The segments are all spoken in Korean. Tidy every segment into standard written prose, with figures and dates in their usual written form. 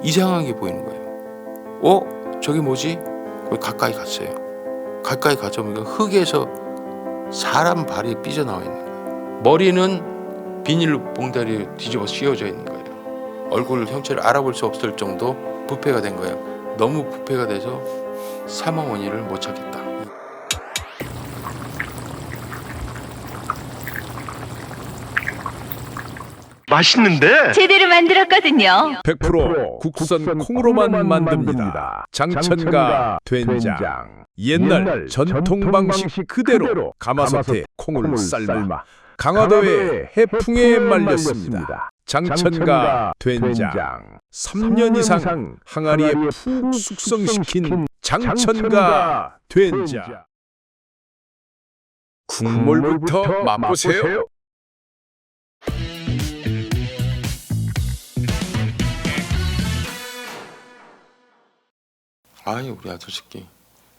이상하게 보이는 거예요. 저기 뭐지? 가까이 갔어요. 가까이 가서 보니까 흙에서 사람 발이 삐져나와 있는 거예요. 머리는 비닐 봉다리에 뒤집어 씌워져 있는 거예요. 얼굴 형체를 알아볼 수 없을 정도 부패가 된 거예요. 너무 부패가 돼서 사망 원인을 못 찾겠다. 맛있는데? 제대로 만들었거든요. 100% 국산 콩으로만 만듭니다. 장천가 된장. 옛날 전통 방식 그대로 가마솥에 콩을 삶아 강화도의 해풍에 말렸습니다. 장천가 된장. 3년 이상 항아리에 푹 숙성시킨 장천가 된장. 국물부터 맛보세요. 아니 우리 아들 새끼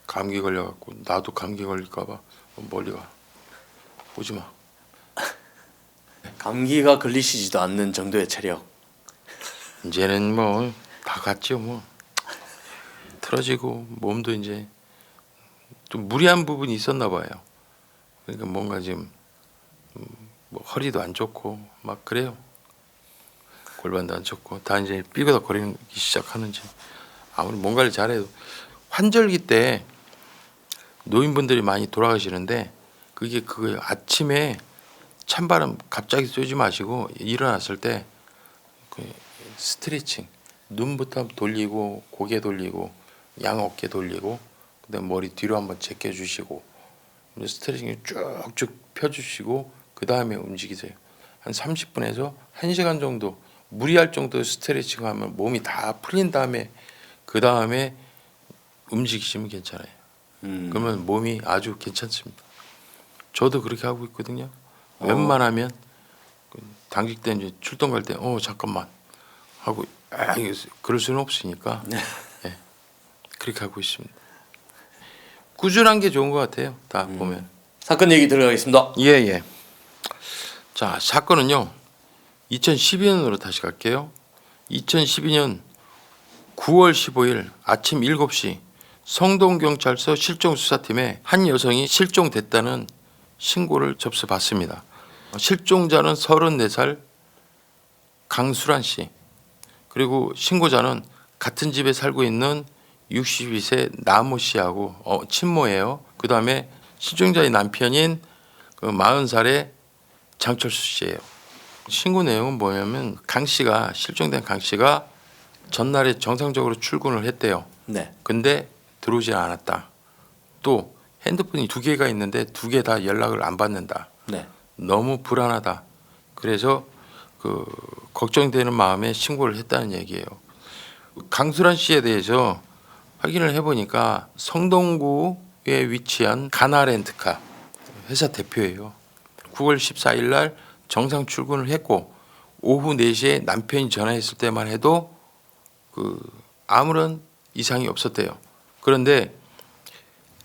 감기 걸려갖고 나도 감기 걸릴까봐 멀리 가. 오지 마. 감기가 걸리시지도 않는 정도의 체력. 이제는 뭐 다 갔죠 뭐. 틀어지고 몸도 이제 좀 무리한 부분이 있었나 봐요. 그러니까 뭔가 지금 뭐 허리도 안 좋고 막 그래요. 골반도 안 좋고 다 이제 삐그덕거리기 시작하는지 아무리 뭔가를 잘해도 환절기 때 노인분들이 많이 돌아가시는데 그게 아침에 찬바람 갑자기 쏘지 마시고 일어났을 때 그 스트레칭 눈부터 돌리고 고개 돌리고 양 어깨 돌리고 그다음 머리 뒤로 한번 제껴주시고 스트레칭 쭉쭉 펴주시고 그 다음에 움직이세요. 한 30분에서 1시간 정도 무리할 정도 스트레칭하면 몸이 다 풀린 다음에 그 다음에 움직이시면 괜찮아요. 그러면 몸이 아주 괜찮습니다. 저도 그렇게 하고 있거든요. 웬만하면 당직 때 이제 출동 갈 때 잠깐만 하고 그럴 수는 없으니까 네, 그렇게 하고 있습니다. 꾸준한 게 좋은 것 같아요. 다 보면. 사건 얘기 들어가겠습니다. 예. 자, 사건은요. 2012년으로 다시 갈게요. 2012년 9월 15일 아침 7시 성동경찰서 실종수사팀에 한 여성이 실종됐다는 신고를 접수받습니다. 실종자는 34살 강수란 씨, 그리고 신고자는 같은 집에 살고 있는 62세 나모 씨하고 친모예요. 그 다음에 실종자의 남편인 40살의 장철수 씨예요. 신고 내용은 뭐냐면 실종된 강 씨가 전날에 정상적으로 출근을 했대요. 네. 근데 들어오지 않았다. 또 핸드폰이 2개가 있는데 2개 다 연락을 안 받는다. 네. 너무 불안하다. 그래서 걱정되는 마음에 신고를 했다는 얘기예요. 강수란 씨에 대해서 확인을 해보니까 성동구에 위치한 가나렌트카 회사 대표예요. 9월 14일 날 정상 출근을 했고 오후 4시에 남편이 전화했을 때만 해도 아무런 이상이 없었대요. 그런데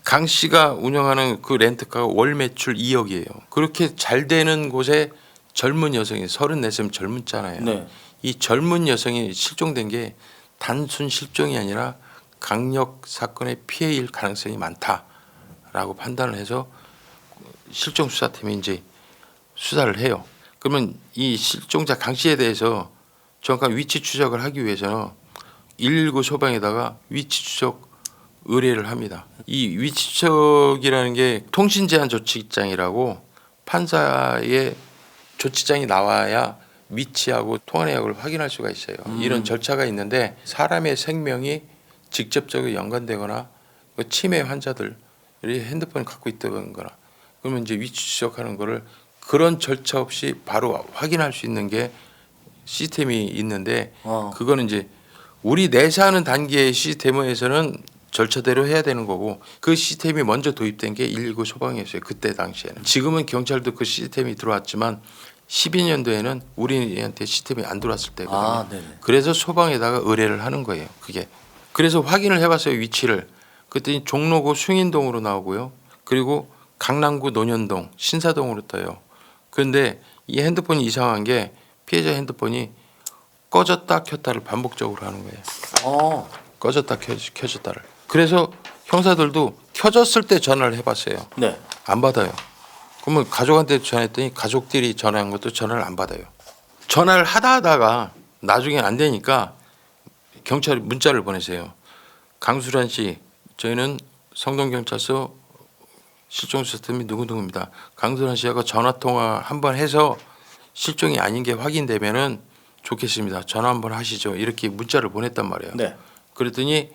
강 씨가 운영하는 그 렌트카가 월 매출 2억이에요. 그렇게 잘 되는 곳에 젊은 여성이 34살 젊잖아요. 네. 이 젊은 여성이 실종된 게 단순 실종이 아니라 강력 사건의 피해일 가능성이 많다라고 판단을 해서 실종 수사팀이 이제 수사를 해요. 그러면 이 실종자 강 씨에 대해서 정확한 위치 추적을 하기 위해서는 119 소방에다가 위치 추적 의뢰를 합니다. 이 위치 추적이라는 게 통신 제한 조치장이라고 판사의 조치장이 나와야 위치하고 통화 내역을 확인할 수가 있어요. 이런 절차가 있는데 사람의 생명이 직접적으로 연관되거나 치매 환자들이 핸드폰을 갖고 있다거나 그러면 이제 위치 추적하는 거를 그런 절차 없이 바로 확인할 수 있는 게 시스템이 있는데 그거는 이제 우리 내사하는 단계의 시스템에서는 절차대로 해야 되는 거고 그 시스템이 먼저 도입된 게 119 소방이었어요. 그때 당시에는. 지금은 경찰도 그 시스템이 들어왔지만 12년도에는 우리한테 시스템이 안 들어왔을 때거든요. 그래서 소방에다가 의뢰를 하는 거예요. 그게. 그래서 확인을 해봤어요. 위치를. 그랬더니 종로구 숭인동으로 나오고요. 그리고 강남구 논현동 신사동으로 떠요. 그런데 이 핸드폰이 이상한 게 피해자 핸드폰이 꺼졌다 켰다를 반복적으로 하는 거예요. 어. 꺼졌다 켜졌다를. 그래서 형사들도 켜졌을 때 전화를 해봤어요. 네. 안 받아요. 그러면 가족한테 전화했더니 가족들이 전화한 것도 전화를 안 받아요. 전화를 하다가 나중에 안 되니까 경찰이 문자를 보내세요. 강수란 씨, 저희는 성동경찰서 실종수사팀이 누구누구입니다. 강수란 씨하고 전화통화 한번 해서 실종이 아닌 게 확인되면은 좋겠습니다. 전화 한번 하시죠. 이렇게 문자를 보냈단 말이에요. 네. 그랬더니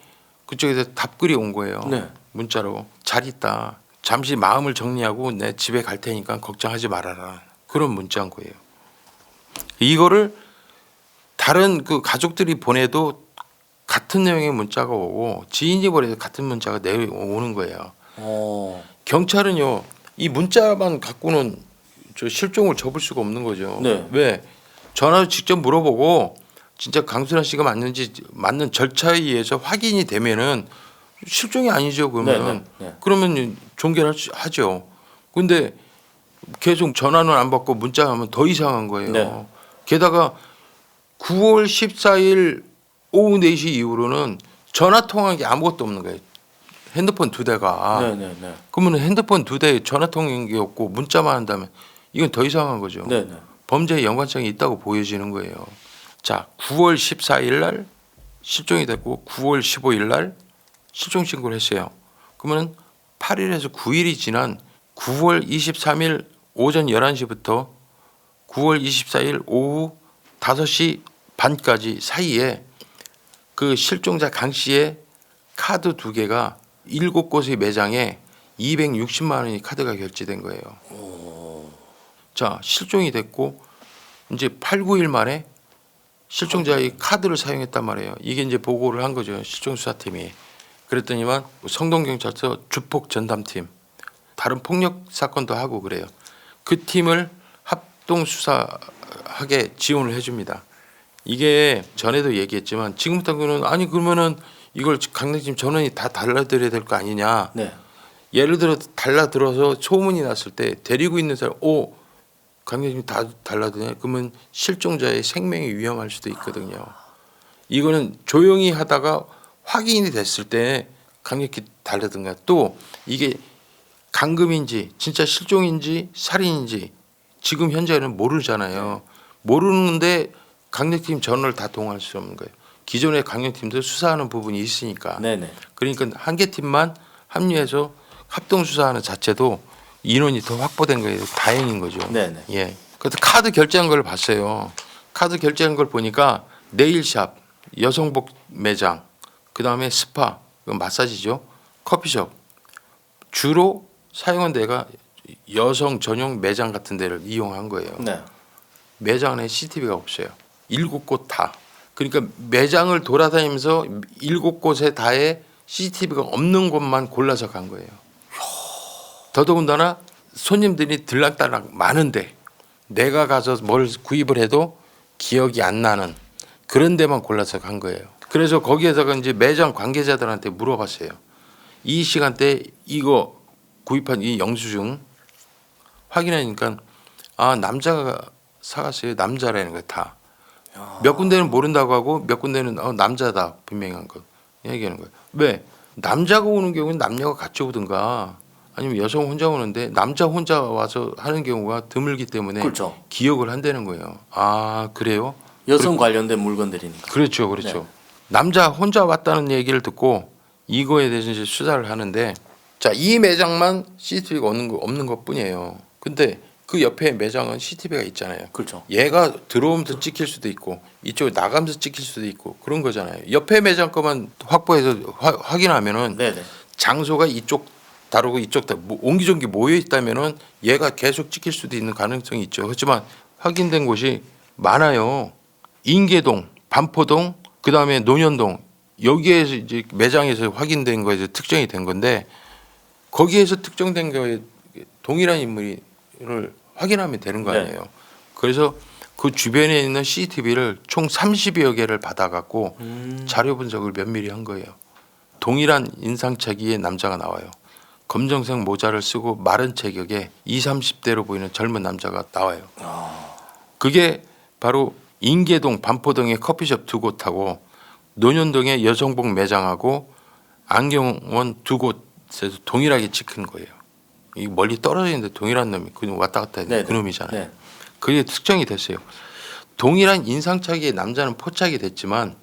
그쪽에서 답글이 온 거예요. 네. 문자로 잘 있다. 잠시 마음을 정리하고 내 집에 갈 테니까 걱정하지 말아라. 그런 문자인 거예요. 이거를 다른 그 가족들이 보내도 같은 내용의 문자가 오고 지인이 보내도 같은 문자가 내려오는 거예요. 어. 경찰은요 이 문자만 갖고는 저 실종을 접을 수가 없는 거죠. 네. 왜? 전화로 직접 물어보고 진짜 강수란 씨가 맞는지 맞는 절차에 의해서 확인이 되면은 실종이 아니죠. 그러면 네. 그러면 종결하죠. 근데 계속 전화는 안 받고 문자 하면 더 이상한 거예요. 네. 게다가 9월 14일 오후 4시 이후로는 전화 통화한 게 아무것도 없는 거예요. 핸드폰 2대가. 네네네. 그러면 핸드폰 2대에 전화 통화한 게 없고 문자만 한다면 이건 더 이상한 거죠. 네네. 범죄에 연관성이 있다고 보여지는 거예요. 자, 9월 14일 날 실종이 됐고 9월 15일 날 실종 신고를 했어요. 그러면 8일에서 9일이 지난 9월 23일 오전 11시부터 9월 24일 오후 5시 반까지 사이에 그 실종자 강 씨의 카드 2개가 7곳의 매장에 260만 원의 카드가 결제된 거예요. 자, 실종이 됐고 이제 8, 9일 만에 실종자의 카드를 사용했단 말이에요. 이게 이제 보고를 한 거죠. 실종수사팀이. 그랬더니만 성동경찰서 주폭 전담팀 다른 폭력 사건도 하고 그래요. 그 팀을 합동 수사하게 지원을 해줍니다. 이게 전에도 얘기했지만 지금부터는 아니 그러면은 이걸 강력팀 전원이 다 달라드려야 될 거 아니냐. 네. 예를 들어 달라들어서 소문이 났을 때 데리고 있는 사람 강력팀 다 달라드냐 그러면 실종자의 생명이 위험할 수도 있거든요. 이거는 조용히 하다가 확인이 됐을 때 강력히 달라든가 또 이게 감금인지 진짜 실종인지 살인인지 지금 현재는 모르잖아요. 모르는데 강력팀 전원을 다 동원할 수 없는 거예요. 기존의 강력팀도 수사하는 부분이 있으니까. 네네. 그러니까 한 개 팀만 합류해서 합동 수사하는 자체도 인원이 더 확보된 거예요. 다행인 거죠. 네네. 예. 그래서 카드 결제한 걸 봤어요. 카드 결제한 걸 보니까 네일샵, 여성복 매장, 그 다음에 스파, 마사지죠, 커피숍 주로 사용한 데가 여성 전용 매장 같은 데를 이용한 거예요. 네. 매장 안에 CCTV가 없어요. 7곳 다. 그러니까 매장을 돌아다니면서 7곳에 다에 CCTV가 없는 곳만 골라서 간 거예요. 더더군다나 손님들이 들락달락 많은데 내가 가서 뭘 구입을 해도 기억이 안 나는 그런 데만 골라서 간 거예요. 그래서 거기에다가 이제 매장 관계자들한테 물어봤어요. 이 시간대 이거 구입한 이 영수증 확인하니까 아 남자가 사갔어요. 남자라는 거야 다. 몇 군데는 모른다고 하고 몇 군데는 남자다 분명히 한 거 얘기하는 거예요. 왜? 남자가 오는 경우는 남녀가 같이 오든가 아니면 여성 혼자 오는데 남자 혼자 와서 하는 경우가 드물기 때문에 그렇죠. 기억을 한다는 거예요. 아 그래요? 여성 관련된 물건들이니까. 그렇죠, 그렇죠. 네. 남자 혼자 왔다는 얘기를 듣고 이거에 대해서 이제 수사를 하는데 자, 이 매장만 CCTV가 없는 것뿐이에요. 근데 그 옆에 매장은 CCTV가 있잖아요. 그렇죠. 얘가 들어오면서 찍힐 수도 있고 이쪽 나가면서 찍힐 수도 있고 그런 거잖아요. 옆에 매장 거만 확보해서 확인하면은 네네. 장소가 이쪽 다르고 이쪽 다 옹기종기 모여 있다면은 얘가 계속 찍힐 수도 있는 가능성이 있죠. 그렇지만 확인된 곳이 많아요. 인계동, 반포동, 그 다음에 논현동 여기에서 이제 매장에서 확인된 거에서 특정이 된 건데 거기에서 특정된 거에 동일한 인물을 확인하면 되는 거 아니에요. 네. 그래서 그 주변에 있는 CCTV를 총 30여 개를 받아갖고 자료 분석을 면밀히 한 거예요. 동일한 인상착의의 남자가 나와요. 검정색 모자를 쓰고 마른 체격에 20, 30대로 보이는 젊은 남자가 나와요. 그게 바로 인계동 반포동에 커피숍 2곳하고 논현동에 여성복 매장하고 안경원 2곳에서 동일하게 찍힌 거예요. 이 멀리 떨어져 있는데 동일한 놈이 그냥 왔다 갔다 네, 하는 그 놈이잖아요. 네. 그게 특정이 됐어요. 동일한 인상착의의 남자는 포착이 됐지만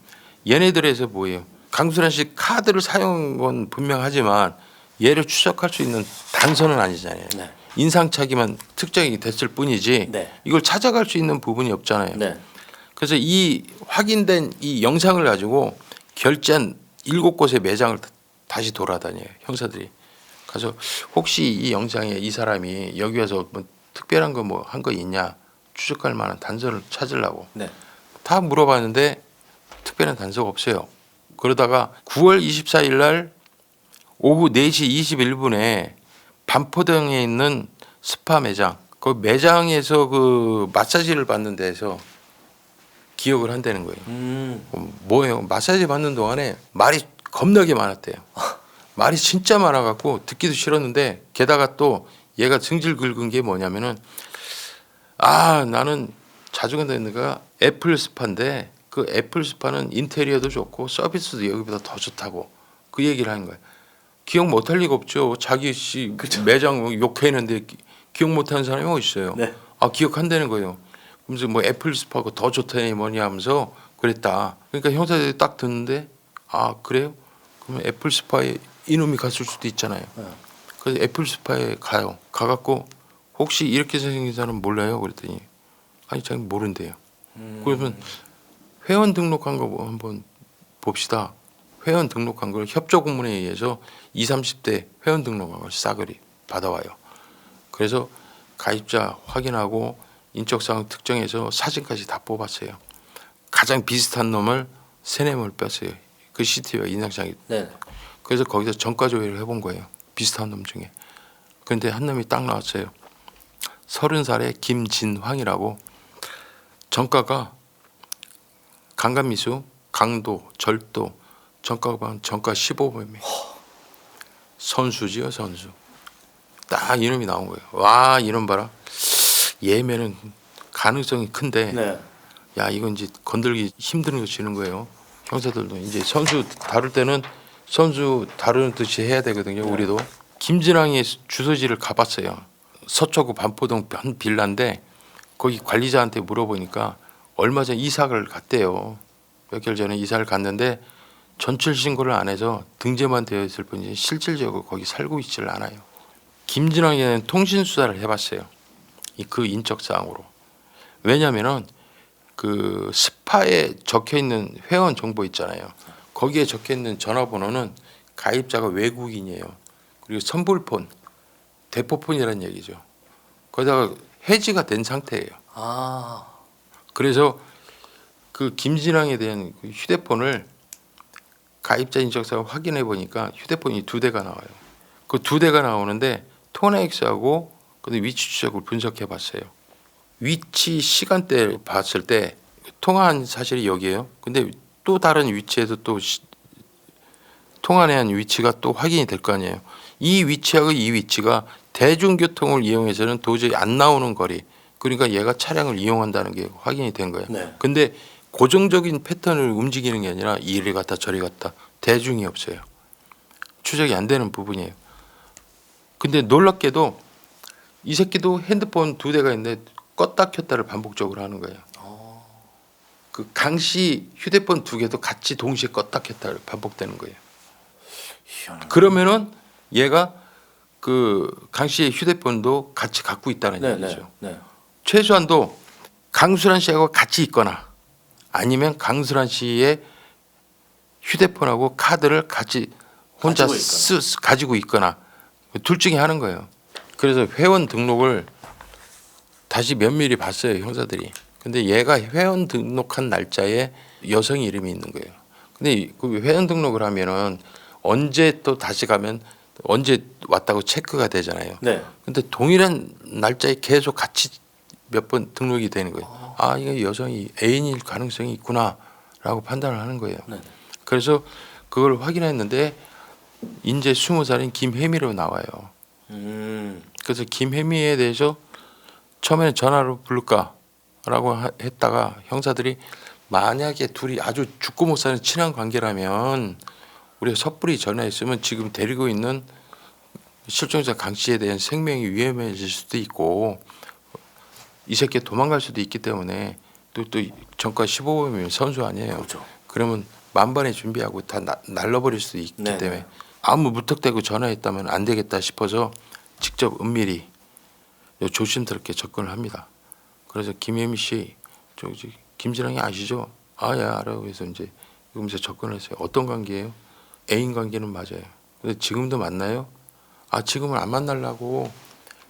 얘네들에서 뭐예요? 강수란 씨 카드를 사용한 건 분명하지만 얘를 추적할 수 있는 단서는 아니잖아요. 네. 인상착의만 특정이 됐을 뿐이지 네. 이걸 찾아갈 수 있는 부분이 없잖아요. 네. 그래서 이 확인된 이 영상을 가지고 결제한 7곳의 매장을 다시 돌아다녀요. 형사들이. 가서 혹시 이 영상에 이 사람이 여기 와서 뭐 특별한 거 뭐 한 거 있냐 추적할 만한 단서를 찾으려고 네. 다 물어봤는데 특별한 단서가 없어요. 그러다가 9월 24일 날 오후 4시 21분에 반포동에 있는 스파 매장 그 매장에서 그 마사지를 받는 데서 기억을 한다는 거예요. 뭐예요? 마사지 받는 동안에 말이 겁나게 많았대요. 말이 진짜 많아갖고 듣기도 싫었는데 게다가 또 얘가 승질 긁은 게 뭐냐면은 나는 자주 간다는 데가 애플 스파인데 그 애플 스파는 인테리어도 좋고 서비스도 여기보다 더 좋다고 그 얘기를 하는 거예요. 기억 못할 리가 없죠. 자기 씨 매장 욕했는데 기억 못하는 사람이 어디 있어요. 네. 기억한다는 거예요. 그러면서 뭐 애플 스파가 더 좋다니 뭐냐 하면서 그랬다. 그러니까 형사들이 딱 듣는데 그래요? 그러면 애플 스파에 이놈이 갔을 수도 있잖아요. 그래서 애플 스파에 가요. 가갖고 혹시 이렇게 생긴 사람 몰라요? 그랬더니 아니 자기 모른대요. 그러면 회원 등록한 거 한번 봅시다. 회원 등록한 걸 협조 공문에 의해서 20, 30대 회원 등록한 걸 싸그리 받아와요. 그래서 가입자 확인하고 인적사항 특정해서 사진까지 다 뽑았어요. 가장 비슷한 놈을 3-4명을 뺐어요. 그 CCTV가 인상착의. 네. 그래서 거기서 전과 조회를 해본 거예요. 비슷한 놈 중에. 그런데 한 놈이 딱 나왔어요. 30살의 김진황이라고 전과가 강간미수, 강도, 절도, 전과가 보면 전과 15범이에요. 선수지요, 선수. 딱 이놈이 나온 거예요. 와, 이놈 봐라. 얘면은 가능성이 큰데 네. 야, 이건 이제 건들기 힘든 거 지는 거예요. 형사들도 이제 선수 다룰 때는 선수 다루는 듯이 해야 되거든요. 우리도. 김진왕의 주소지를 가봤어요. 서초구 반포동 한 빌라인데 거기 관리자한테 물어보니까 얼마 전에 이사를 갔대요. 몇 개월 전에 이사를 갔는데 전출 신고를 안 해서 등재만 되어 있을 뿐이지 실질적으로 거기 살고 있지를 않아요. 김진왕에는 통신 수사를 해봤어요. 그 인적 사항으로. 왜냐하면은 그 스파에 적혀 있는 회원 정보 있잖아요. 거기에 적혀 있는 전화번호는 가입자가 외국인이에요. 그리고 선불폰, 대포폰이라는 얘기죠. 거기다가 해지가 된 상태예요. 그래서 그 김진왕에 대한 그 휴대폰을 가입자 인적사항을 확인해 보니까 휴대폰이 2대가 나와요. 그 2대가 나오는데 토넥스하고 근데 위치 추적을 분석해 봤어요. 위치 시간대 봤을 때 통화한 사실이 여기에요. 근데 또 다른 위치에서 또 통화한 위치가 또 확인이 될 거 아니에요. 이 위치하고 이 위치가 대중교통을 이용해서는 도저히 안 나오는 거리. 그러니까 얘가 차량을 이용한다는 게 확인이 된 거예요. 네. 근데 고정적인 패턴을 움직이는 게 아니라 이리 갔다 저리 갔다 대중이 없어요. 추적이 안 되는 부분이에요. 근데 놀랍게도 이 새끼도 핸드폰 2대가 있는데 껐다 켰다를 반복적으로 하는 거예요. 그 강씨 휴대폰 2개도 같이 동시에 껐다 켰다를 반복되는 거예요. 그러면은 얘가 그 강씨의 휴대폰도 같이 갖고 있다는 네. 얘기죠. 네. 최소한도 강수란 씨하고 같이 있거나 아니면 강수란 씨의 휴대폰하고 카드를 같이 혼자 가지고 있거나 둘 중에 하는 거예요. 그래서 회원 등록을 다시 면밀히 봤어요, 형사들이. 근데 얘가 회원 등록한 날짜에 여성 이름이 있는 거예요. 근데 그 회원 등록을 하면은 언제 또 다시 가면 언제 왔다고 체크가 되잖아요. 네. 근데 동일한 날짜에 계속 같이 몇 번 등록이 되는 거예요. 이거 여성이 애인일 가능성이 있구나라고 판단을 하는 거예요. 네. 그래서 그걸 확인했는데 이제 20살인 김혜미로 나와요. 그래서 김혜미에 대해서 처음에는 전화로 부를까 했다가 형사들이 만약에 둘이 아주 죽고 못 사는 친한 관계라면 우리가 섣불리 전화했으면 지금 데리고 있는 실종자 강 씨에 대한 생명이 위험해질 수도 있고 이 새끼 도망갈 수도 있기 때문에 또 전과 15범이면 선수 아니에요. 그렇죠. 그러면 만반의 준비하고 다 날려버릴 수도 있기 네네. 때문에 아무 무턱대고 전화했다면 안 되겠다 싶어서 직접 은밀히 조심스럽게 접근을 합니다. 그래서 김혜미 씨, 저기 김진랑이 아시죠? 아, 예, 알아요. 그래서 이제 이러면서 접근을 했어요. 어떤 관계예요? 애인 관계는 맞아요. 근데 지금도 만나요? 아, 지금은 안 만나려고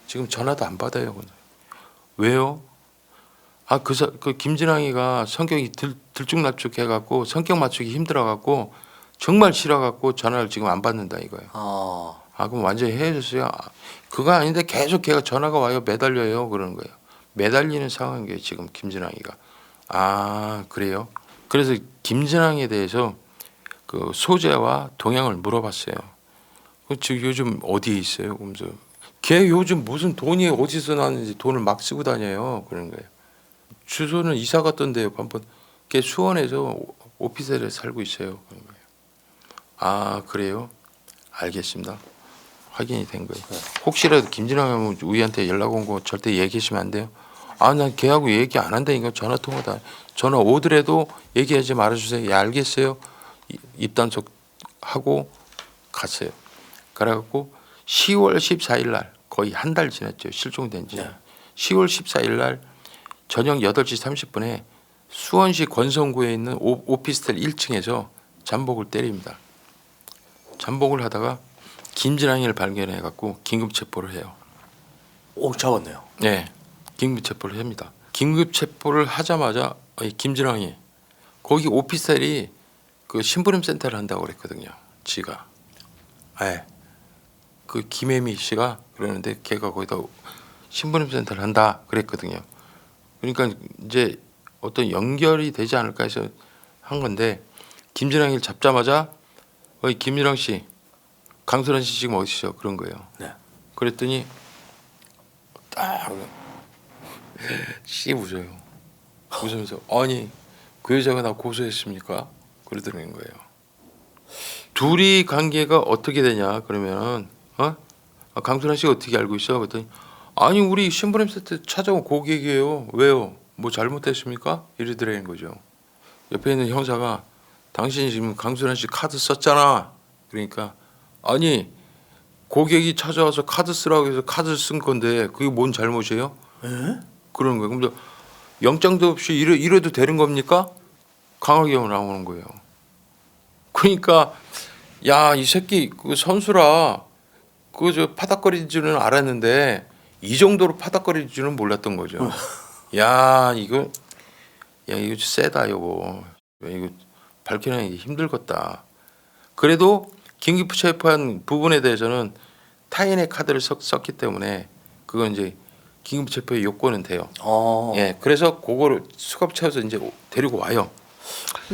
지금 전화도 안 받아요. 왜요? 아, 그 김진랑이가 성격이 들쭉날쭉해갖고 성격 맞추기 힘들어갖고 정말 싫어갖고 전화를 지금 안 받는다 이거예요. 아, 그럼 완전히 헤어졌어요? 아, 그거 아닌데 계속 걔가 전화가 와요. 매달려요. 그러는 거예요. 매달리는 상황인 거예요. 지금 김진랑이가. 아, 그래요? 그래서 김진랑에 대해서 그 소재와 동향을 물어봤어요. 지금 요즘 어디에 있어요? 그러면서 걔 요즘 무슨 돈이 어디서 나는지 돈을 막 쓰고 다녀요. 그러는 거예요. 주소는 이사 갔던데요. 한번 걔 수원에서 오피스텔에 살고 있어요. 그런 거예요. 아, 그래요? 알겠습니다. 확인이 된 거예요. 혹시라도 김진랑 우리한테 연락 온 거 절대 얘기하시면 안 돼요. 아, 난 걔하고 얘기 안 한다니까. 전화 통화다. 전화 오더라도 얘기하지 말아주세요. 예, 알겠어요. 입단속 하고 갔어요. 그래갖고 10월 14일 날 거의 한 달 지났죠. 실종된 지. 네. 10월 14일 날 저녁 8시 30분에 수원시 권성구에 있는 오피스텔 1층에서 잠복을 때립니다. 잠복을 하다가 김진랑이를 발견해 갖고 긴급 체포를 해요. 오, 잡았네요. 네, 긴급 체포를 합니다. 긴급 체포를 하자마자 김진랑이 거기 오피스텔이 그 심부름 센터를 한다고 그랬거든요. 지가. 네. 그 김혜미 씨가 그러는데 걔가 거기다 심부름 센터를 한다 그랬거든요. 그러니까 이제 어떤 연결이 되지 않을까 해서 한 건데 김진랑이를 잡자마자 김진랑 씨, 강수란 씨 지금 어디시죠? 그런 거예요. 네. 그랬더니 딱 씨 웃어요. 웃으면서 아니 그 여자가 나 고소했습니까? 그러더라는 거예요. 둘이 관계가 어떻게 되냐 그러면 강수란 씨가 어떻게 알고 있어? 그랬더니 아니 우리 심부름 세트 찾아온 고객이에요. 왜요? 뭐 잘못됐습니까? 이러더라는 거죠. 옆에 있는 형사가 당신이 지금 강수란 씨 카드 썼잖아. 그러니까 아니 고객이 찾아와서 카드 쓰라고 해서 카드 쓴 건데 그게 뭔 잘못이에요? 그러는 거예요. 그럼 영장도 없이 이래도 되는 겁니까? 강하게 나오는 거예요. 그러니까 야, 이 새끼 그 선수라 그 저 파닥거릴 줄은 알았는데 이 정도로 파닥거릴 줄은 몰랐던 거죠. 야 이거 세다 이거 밝혀내기 힘들겠다. 그래도 긴급 체포한 부분에 대해서는 타인의 카드를 썼기 때문에 그건 이제 긴급 체포의 요건은 돼요. 예, 그래서 그거를 수갑 채워서 이제 데리고 와요.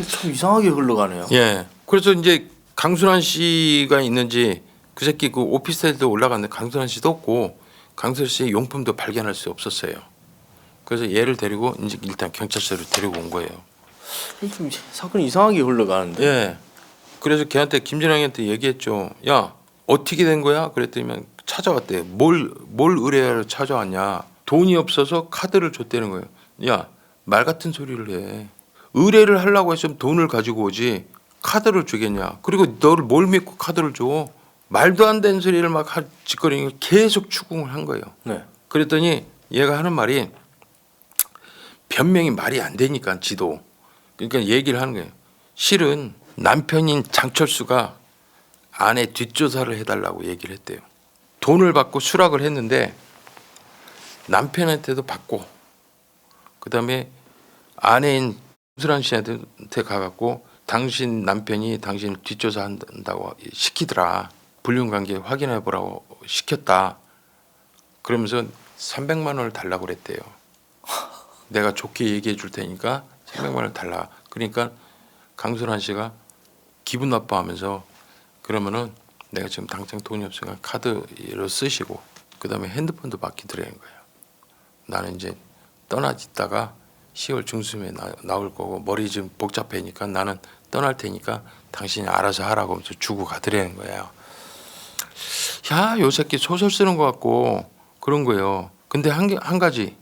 참 이상하게 흘러가네요. 예, 그래서 이제 강순환 씨가 있는지 그 새끼 그 오피스텔도 올라갔는데 강순환 씨도 없고 강순환 씨의 용품도 발견할 수 없었어요. 그래서 얘를 데리고 이제 일단 경찰서로 데리고 온 거예요. 좀 사건이 이상하게 흘러가는데. 예. 그래서 걔한테 김진랑이한테 얘기했죠. 야 어떻게 된 거야? 그랬더니 찾아왔대. 뭘 의뢰하러 찾아왔냐? 돈이 없어서 카드를 줬다는 거예요. 야 말 같은 소리를 해. 의뢰를 하려고 했으면 돈을 가지고 오지 카드를 주겠냐? 그리고 너를 뭘 믿고 카드를 줘? 말도 안 되는 소리를 막 짓거리는 계속 추궁을 한 거예요. 네. 그랬더니 얘가 하는 말이 변명이 말이 안 되니까 지도. 그러니까 얘기를 하는 거예요. 실은 남편인 장철수가 아내 뒷조사를 해달라고 얘기를 했대요. 돈을 받고 수락을 했는데 남편한테도 받고 그다음에 아내인 수란 씨한테 가갖고 당신 남편이 당신을 뒷조사한다고 시키더라. 불륜관계 확인해보라고 시켰다. 그러면서 300만 원을 달라고 그랬대요. 내가 좋게 얘기해 줄 테니까 300만 원을 달라. 그러니까 강순환 씨가 기분 나빠하면서 그러면은 내가 지금 당장 돈이 없으니까 카드로 쓰시고 그다음에 핸드폰도 맡기더라는 거예요. 나는 이제 떠나있다가 10월 중순에 나올 거고 머리 좀 복잡하니까 나는 떠날 테니까 당신이 알아서 하라고 하면서 주고 가더라는 거예요. 야, 요 새끼 소설 쓰는 것 같고 그런 거예요. 근데 한 가지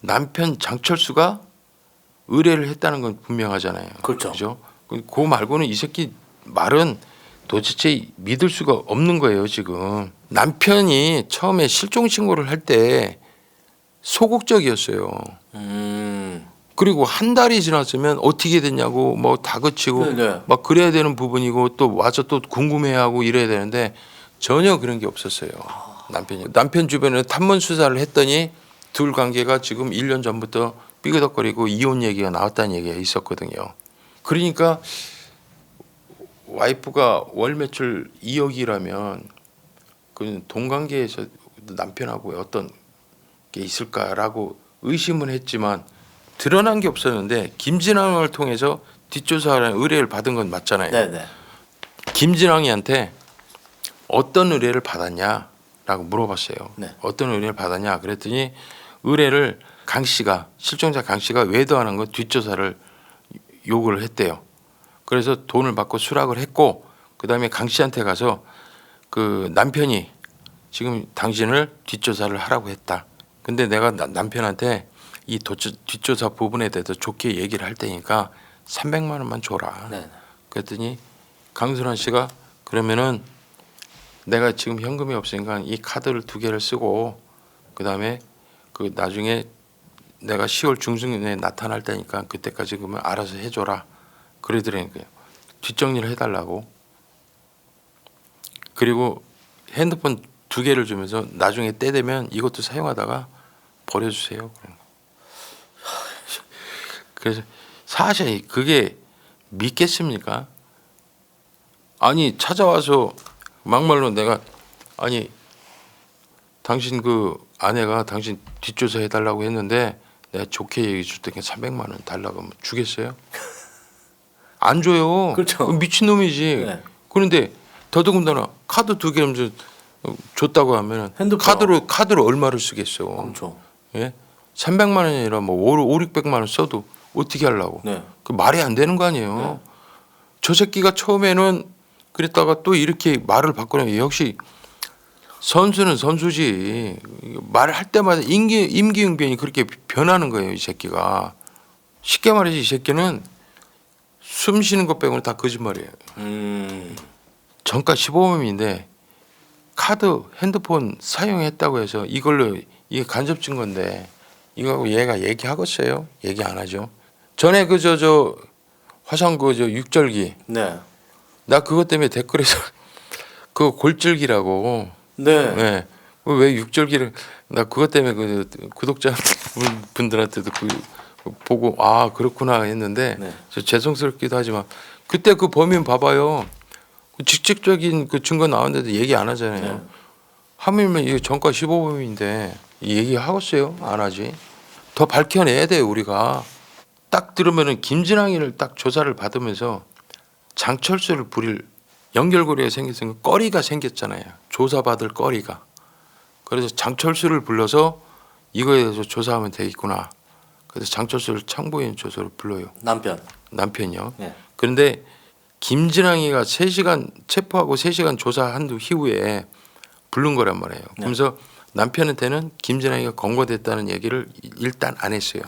남편 장철수가 의뢰를 했다는 건 분명하잖아요. 그렇죠. 그죠? 그 말고는 이 새끼 말은 도대체 믿을 수가 없는 거예요. 지금 남편이 처음에 실종 신고를 할 때 소극적이었어요. 그리고 한 달이 지났으면 어떻게 됐냐고 뭐 다그치고 네네. 막 그래야 되는 부분이고 또 와서 또 궁금해하고 이래야 되는데 전혀 그런 게 없었어요. 남편 주변에 탐문 수사를 했더니 둘 관계가 지금 1년 전부터 삐그덕거리고 이혼 얘기가 나왔다는 얘기가 있었거든요. 그러니까 와이프가 월 매출 2억이라면 그 동관계에서 남편하고 어떤 게 있을까라고 의심은 했지만 드러난 게 없었는데 김진왕을 통해서 뒷조사하는 의뢰를 받은 건 맞잖아요. 네네. 김진왕이한테 어떤 의뢰를 받았냐라고 물어봤어요. 네. 어떤 의뢰를 받았냐 그랬더니 의뢰를 강 씨가 실종자 강 씨가 외도하는 거 뒷조사를 요구를 했대요. 그래서 돈을 받고 수락을 했고 그다음에 강 씨한테 가서 그 남편이 지금 당신을 뒷조사를 하라고 했다. 근데 내가 남편한테 이 뒷조사 부분에 대해서 좋게 얘기를 할 테니까 300만 원만 줘라. 네. 그랬더니 강순환 씨가 그러면은 내가 지금 현금이 없으니까 이 카드를 2개를 쓰고 그다음에 그 나중에 내가 10월 중순에 나타날 테니까 그때까지 그러면 알아서 해줘라. 그러더라고요. 뒷정리를 해달라고. 그리고 핸드폰 2개를 주면서 나중에 때 되면 이것도 사용하다가 버려주세요. 그래서 사실 그게 믿겠습니까? 아니 찾아와서 막말로 내가 아니 당신 그 아내가 당신 뒷조사 해달라고 했는데 내가 좋게 얘기해 줄 테니까 300만 원 달라고 하면 주겠어요? 안 줘요. 그렇죠. 미친놈이지. 네. 그런데 더더군다나 카드 2개 줬다고 하면 핸드폰. 카드로 얼마를 쓰겠어. 그렇죠. 예? 300만 원이 아니라 뭐 5, 600만 원 써도 어떻게 하려고. 네. 그 말이 안 되는 거 아니에요. 네. 저 새끼가 처음에는 그랬다가 또 이렇게 말을 바꾸는 게 역시 선수는 선수지. 말을 할 때마다 임기응변이 그렇게 변하는 거예요. 이 새끼가. 쉽게 말해서 이 새끼는 숨 쉬는 것 빼고는 다 거짓말이에요. 정가 15범인데 카드 핸드폰 사용했다고 해서 이걸로 이게 간접 증거인데 이거하고 얘가 얘기하겠어요? 얘기 안 하죠. 전에 그 저 화성 그 저 육절기 네. 나 그것 때문에 댓글에서 그 골절기라고 네. 네. 왜 육절기를 나 그것 때문에 그 구독자 분들한테도 그 보고 아 그렇구나 했는데 네. 저 죄송스럽기도 하지만 그때 그 범인 봐봐요. 그 직접적인 그 증거 나왔는데도 얘기 안 하잖아요. 네. 하물며 이게 전과 15범인데 얘기하겠어요? 안 하지. 더 밝혀내야 돼요 우리가. 딱 들으면은 김진왕이를 딱 조사를 받으면서 장철수를 부릴 연결고리가 생겼으니까 거리가 생겼잖아요. 조사받을 거리가. 그래서 장철수를 불러서 이거에 대해서 조사하면 되겠구나. 그래서 장철수를 참고인 조사로 불러요. 남편이요. 네. 그런데 김진왕이가 3시간 체포하고 3시간 조사한 이후에 부른 거란 말이에요. 그러면서 남편한테는 김진왕이가 검거됐다는 얘기를 일단 안 했어요.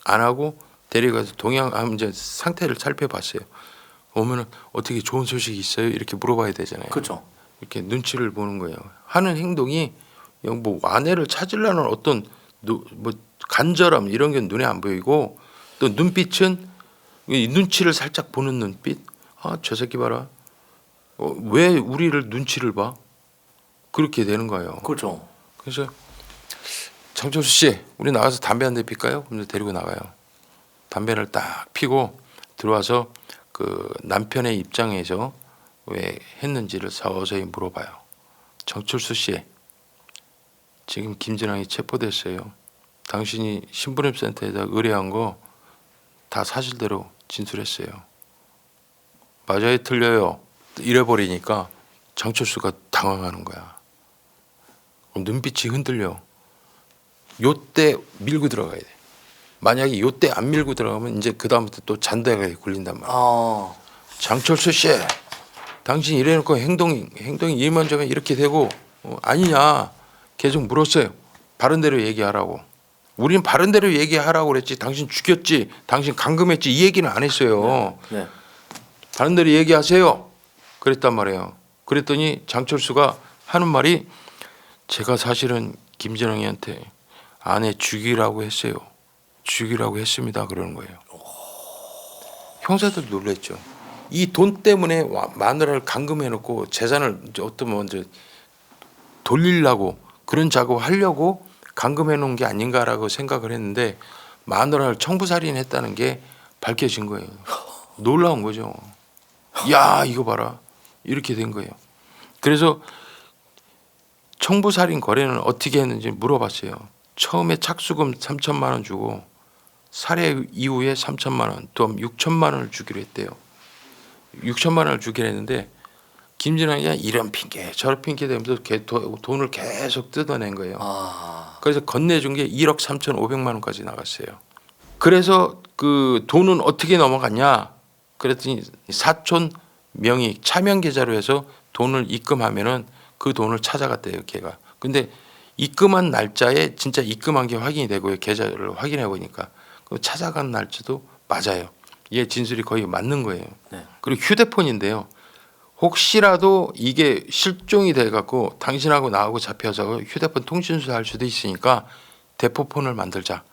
안 하고 데려가서 동양 이제 상태를 살펴봤어요. 오면은 어떻게 좋은 소식이 있어요? 이렇게 물어봐야 되잖아요. 그렇죠. 이렇게 눈치를 보는 거예요. 하는 행동이 뭐 아내를 찾으려는 어떤 뭐 간절함 이런 게 눈에 안 보이고 또 눈빛은 이 눈치를 살짝 보는 눈빛. 아, 저 새끼 봐라. 왜 우리를 눈치를 봐? 그렇게 되는 거예요. 그렇죠. 그래서 장철수 씨, 우리 나가서 담배 한 대 필까요? 그러면서 데리고 나가요. 담배를 딱 피고 들어와서 그 남편의 입장에서 왜 했는지를 서서히 물어봐요. 장철수 씨, 지금 김진왕이 체포됐어요. 당신이 신분협센터에다 의뢰한 거 다 사실대로 진술했어요. 맞아요, 틀려요. 이래버리니까 장철수가 당황하는 거야. 눈빛이 흔들려. 요때 밀고 들어가야 돼. 만약에 요때 안 밀고 들어가면 이제 그 다음부터 또 잔대가 굴린단 말이야. 아, 장철수 씨, 당신 이래놓고 행동이 이만저만 이렇게 되고 아니냐 계속 물었어요. 바른 대로 얘기하라고. 우리는 바른 대로 얘기하라고 그랬지. 당신 죽였지, 당신 감금했지 이 얘기는 안 했어요. 네. 바른 대로 얘기하세요. 그랬단 말이에요. 그랬더니 장철수가 하는 말이 제가 사실은 김진영이한테 아내 죽이라고 했어요. 죽이라고 했습니다. 그러는 거예요. 형사들 놀랬죠. 이 돈 때문에 마누라를 감금해놓고 재산을 이제 어떤 먼저 돌리려고 그런 작업을 하려고 감금해놓은 게 아닌가라고 생각을 했는데 마누라를 청부살인했다는 게 밝혀진 거예요. 놀라운 거죠. 야 이거 봐라 이렇게 된 거예요. 그래서 청부살인 거래는 어떻게 했는지 물어봤어요. 처음에 착수금 3천만 원 주고 살해 이후에 3천만 원, 또 6천만 원을 주기로 했대요. 6천만 원을 주기로 했는데 김진환이 이런 핑계 저런 핑계 대면서 돈을 계속 뜯어낸 거예요. 아, 그래서 건네준 게 1억 3,500만 원까지 나갔어요. 그래서 그 돈은 어떻게 넘어갔냐? 그랬더니 사촌 명의 차명 계좌로 해서 돈을 입금하면은 그 돈을 찾아갔대요, 걔가. 근데 입금한 날짜에 진짜 입금한 게 확인이 되고요. 계좌를 확인해 보니까 그 찾아간 날짜도 맞아요. 얘 진술이 거의 맞는 거예요. 네. 그리고 휴대폰인데요. 혹시라도 이게 실종이 돼 갖고 당신하고 나하고 잡혀서 휴대폰 통신수사 할 수도 있으니까 대포폰을 만들자.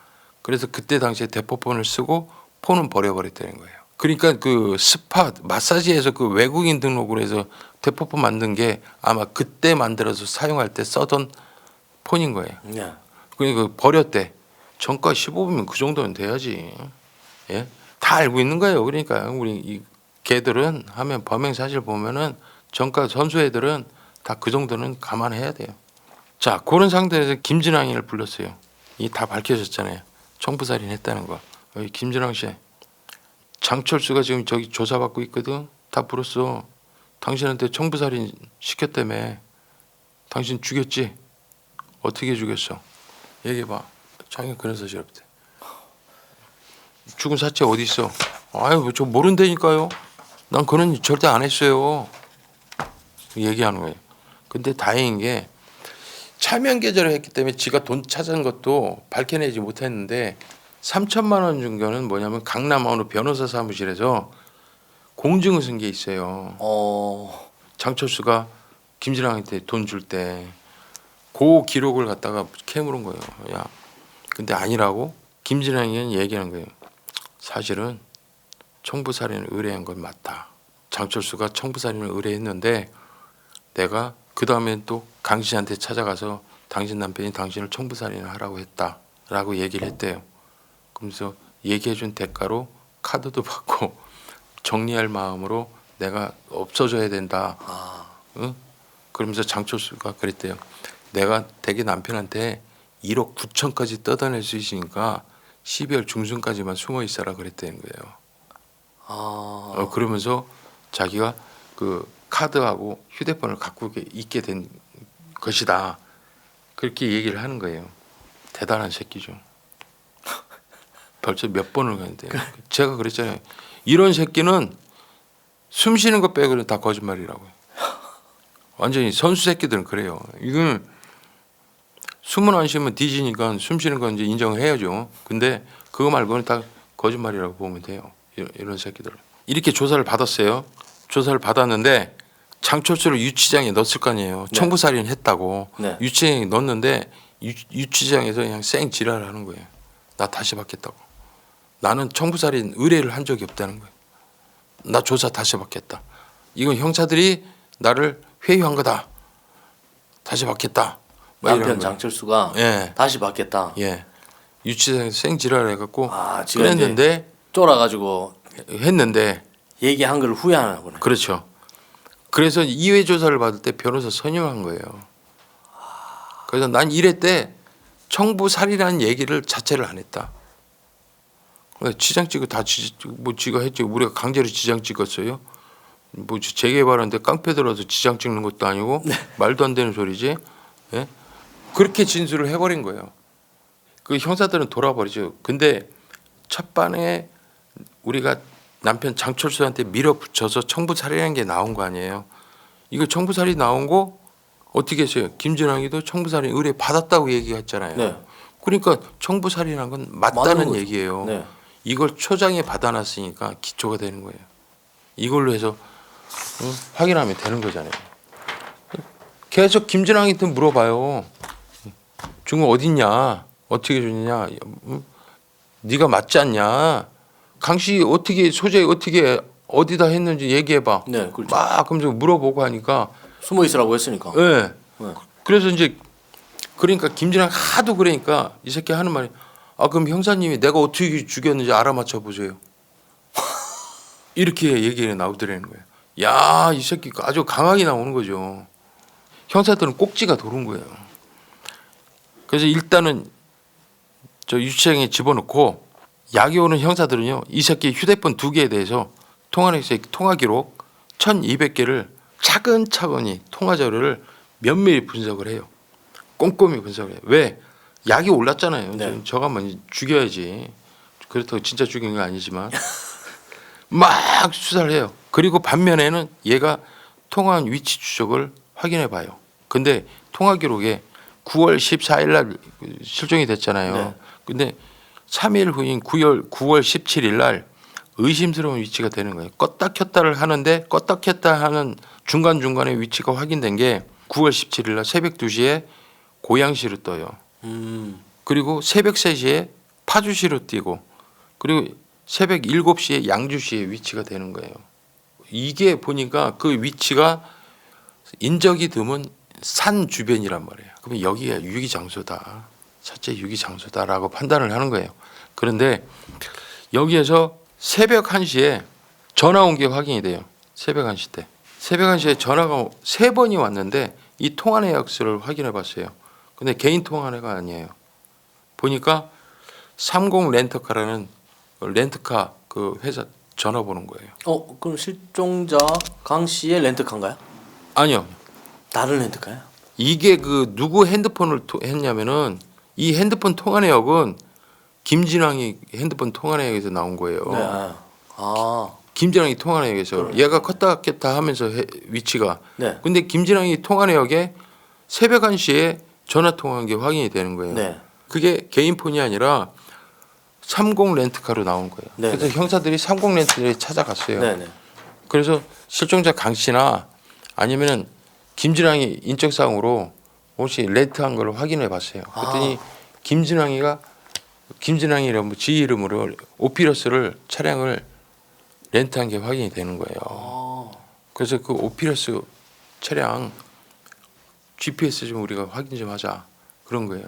그래서 그때 당시에 대포폰을 쓰고 폰은 버려버렸다는 거예요. 그러니까 그 스파 마사지에서 그 외국인 등록으로 해서 대포폰 만든 게 아마 그때 만들어서 사용할 때 써던 폰인 거예요. 네. 그러니까 버렸대. 정가 15분이면 그 정도는 돼야지. 예? 다 알고 있는 거예요. 그러니까 우리 이 걔들은 하면 범행 사실 보면은 정가 선수 애들은 다 그 정도는 감안해야 돼요. 자, 그런 상태에서 김진왕이를 불렀어요. 이 다 밝혀졌잖아요. 청부살인 했다는 거. 여기 김진왕 씨, 장철수가 지금 저기 조사받고 있거든. 다 불었어. 당신한테 청부살인 시켰다며. 당신 죽였지? 어떻게 죽였어? 얘기해봐. 자기가 그런 사실 없대. 죽은 사체 어디 있어? 아유, 저 모른다니까요. 난 그런 일 절대 안 했어요. 얘기하는 거예요. 근데 다행인 게 차명 계좌를 했기 때문에 지가 돈 찾은 것도 밝혀내지 못했는데 3천만 원 준 거는 뭐냐면 강남 어느 변호사 사무실에서 공증을 쓴 게 있어요. 장철수가 김진왕한테 돈 줄 때 그 기록을 갖다가 캐물은 거예요. 야, 근데 아니라고 김진왕이 얘기하는 거예요. 사실은 청부살인을 의뢰한 건 맞다. 장철수가 청부살인을 의뢰했는데 내가 그 다음에 또 강 씨한테 찾아가서 당신 남편이 당신을 청부살인을 하라고 했다라고 얘기를 했대요. 그러면서 얘기해준 대가로 카드도 받고 정리할 마음으로 내가 없어져야 된다. 응? 그러면서 장철수가 그랬대요. 내가 대개 남편한테 1억 9천까지 뜯어낼 수 있으니까 12월 중순까지만 숨어 있어라 그랬다는 거예요. 그러면서 자기가 그 카드하고 휴대폰을 갖고 있게 된 것이다. 그렇게 얘기를 하는 거예요. 대단한 새끼죠. 벌써 몇 번을 가는데 제가 그랬잖아요. 이런 새끼는 숨 쉬는 것 빼고는 다 거짓말이라고요. 완전히 선수 새끼들은 그래요. 이건 숨은 안 쉬면 뒤지니까 숨 쉬는 건 이제 인정을 해야죠. 근데 그거 말고는 다 거짓말이라고 보면 돼요. 이런 새끼들. 이렇게 조사를 받았어요. 조사를 받았는데 장철수를 유치장에 넣었을 거 아니에요. 네. 청부살인 했다고. 네. 유치장에 넣었는데 유치장에서 그냥 쌩 지랄을 하는 거예요. 나 다시 받겠다고. 나는 청부살인 의뢰를 한 적이 없다는 거예요. 나 조사 다시 받겠다. 이건 형사들이 나를 회유한 거다. 다시 받겠다. 뭐 이러는 남편 거예요. 장철수가 예. 다시 받겠다. 예. 유치장에서 생 지랄을 해갖고 지금 그랬는데 쫄아가지고 했는데 얘기한 걸 후회하나 보네. 그렇죠. 그래서 2회 조사를 받을 때 변호사 선임한 거예요. 그래서 난 이랬대 청부살이라는 얘기를 자체를 안 했다. 지장 찍고 다 뭐 지가 했지 우리가 강제로 지장 찍었어요. 뭐 재개발하는데 깡패 들어서 지장 찍는 것도 아니고 말도 안 되는 소리지. 예? 그렇게 진술을 해버린 거예요. 그 형사들은 돌아버리죠. 근데 첫 반에 우리가 남편 장철수한테 밀어붙여서 청부살인한 게 나온 거 아니에요. 이거 청부살인 나온 거 어떻게 했어요? 김진왕이도 청부살인 의뢰 받았다고 얘기했잖아요. 네. 그러니까 청부살인한 건 맞는 맞다는 거죠. 얘기예요. 네. 이걸 초장에 받아놨으니까 기초가 되는 거예요. 이걸로 해서 확인하면 되는 거잖아요. 계속 김진왕한테 물어봐요. 중국 어딨냐? 어떻게 줬냐? 네가 맞지 않냐? 강씨 어떻게 소재 어떻게 어디다 했는지 얘기해봐. 네, 그렇죠. 막 그러면서 물어보고 하니까 숨어 있으라고 했으니까. 예. 네. 그래서 이제 그러니까 김진왕 하도 그러니까 이 새끼 하는 말이 그럼 형사님이 내가 어떻게 죽였는지 알아맞혀 보세요. 이렇게 얘기가 나오더라는 거예요. 야, 이 새끼 아주 강하게 나오는 거죠. 형사들은 꼭지가 도는 거예요. 그래서 일단은 저 유치장에 집어넣고 약이 오는 형사들은요, 이 새끼 휴대폰 2개에 대해서 통화 기록 1,200개를 차근차근히 통화 자료를 면밀히 분석을 해요. 꼼꼼히 분석을 해요. 왜? 약이 올랐잖아요. 네. 저거 한번 죽여야지. 그렇다고 진짜 죽인 건 아니지만 막 수사를 해요. 그리고 반면에는 얘가 통화한 위치 추적을 확인해 봐요. 근데 통화 기록에 9월 14일 날 실종이 됐잖아요. 네. 근데 3일 후인 9월 17일 날 의심스러운 위치가 되는 거예요. 껐다 켰다를 하는데 껐다 켰다 하는 중간중간에 위치가 확인된 게 9월 17일 날 새벽 2시에 고양시로 떠요. 그리고 새벽 3시에 파주시로 뛰고 그리고 새벽 7시에 양주시에 위치가 되는 거예요. 이게 보니까 그 위치가 인적이 드문 산 주변이란 말이에요. 그러면 여기가 유기 장소다. 첫째 유기 장소다라고 판단을 하는 거예요. 그런데 여기에서 새벽 1시에 전화 온 게 확인이 돼요. 새벽 1시 때. 새벽 1시에 전화가 3번이 왔는데 이 통화 내역서를 확인해 봤어요. 근데 개인 통화가 아니에요. 보니까 30 렌터카라는 렌트카 그 회사 전화 보는 거예요. 그럼 실종자 강 씨의 렌트카인가요? 아니요. 다른 렌트카요? 이게 그 누구 핸드폰을 했냐면은 이 핸드폰 통화 내역은 김진왕이 핸드폰 통화 내역에서 나온 거예요. 네. 김진왕이 통화 내역에서 얘가 컸다 꼈다 하면서 위치가. 네. 근데 김진왕이 통화 내역에 새벽 1시에 전화 통화한 게 확인이 되는 거예요. 네. 그게 개인 폰이 아니라 30 렌트카로 나온 거예요. 네. 그래서 형사들이 30 렌트카에 찾아갔어요. 네. 네. 그래서 실종자 강 씨나 아니면은 김진왕이 인적사항으로 혹시 렌트한 걸 확인해 봤어요. 그랬더니 김진왕이랑 뭐 지 이름으로 오피러스를 차량을 렌트한 게 확인이 되는 거예요. 그래서 그 오피러스 차량 GPS 좀 우리가 확인 좀 하자 그런 거예요.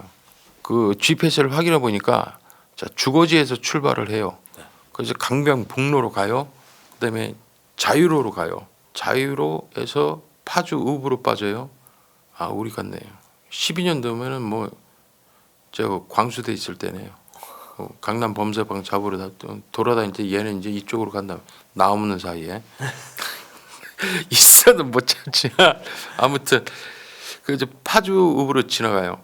그 GPS를 확인해 보니까 자, 주거지에서 출발을 해요. 그래서 강변북로로 가요. 그다음에 자유로로 가요. 자유로에서 파주 읍으로 빠져요. 우리 같네요. 12년 되면은 뭐 저 광수대 있을 때네요. 강남 범죄방 잡으러 돌아다닐 때 얘는 이제 이쪽으로 간다. 나 없는 사이에 있어도 못 참지만 아무튼 그래서 파주 읍으로 지나가요.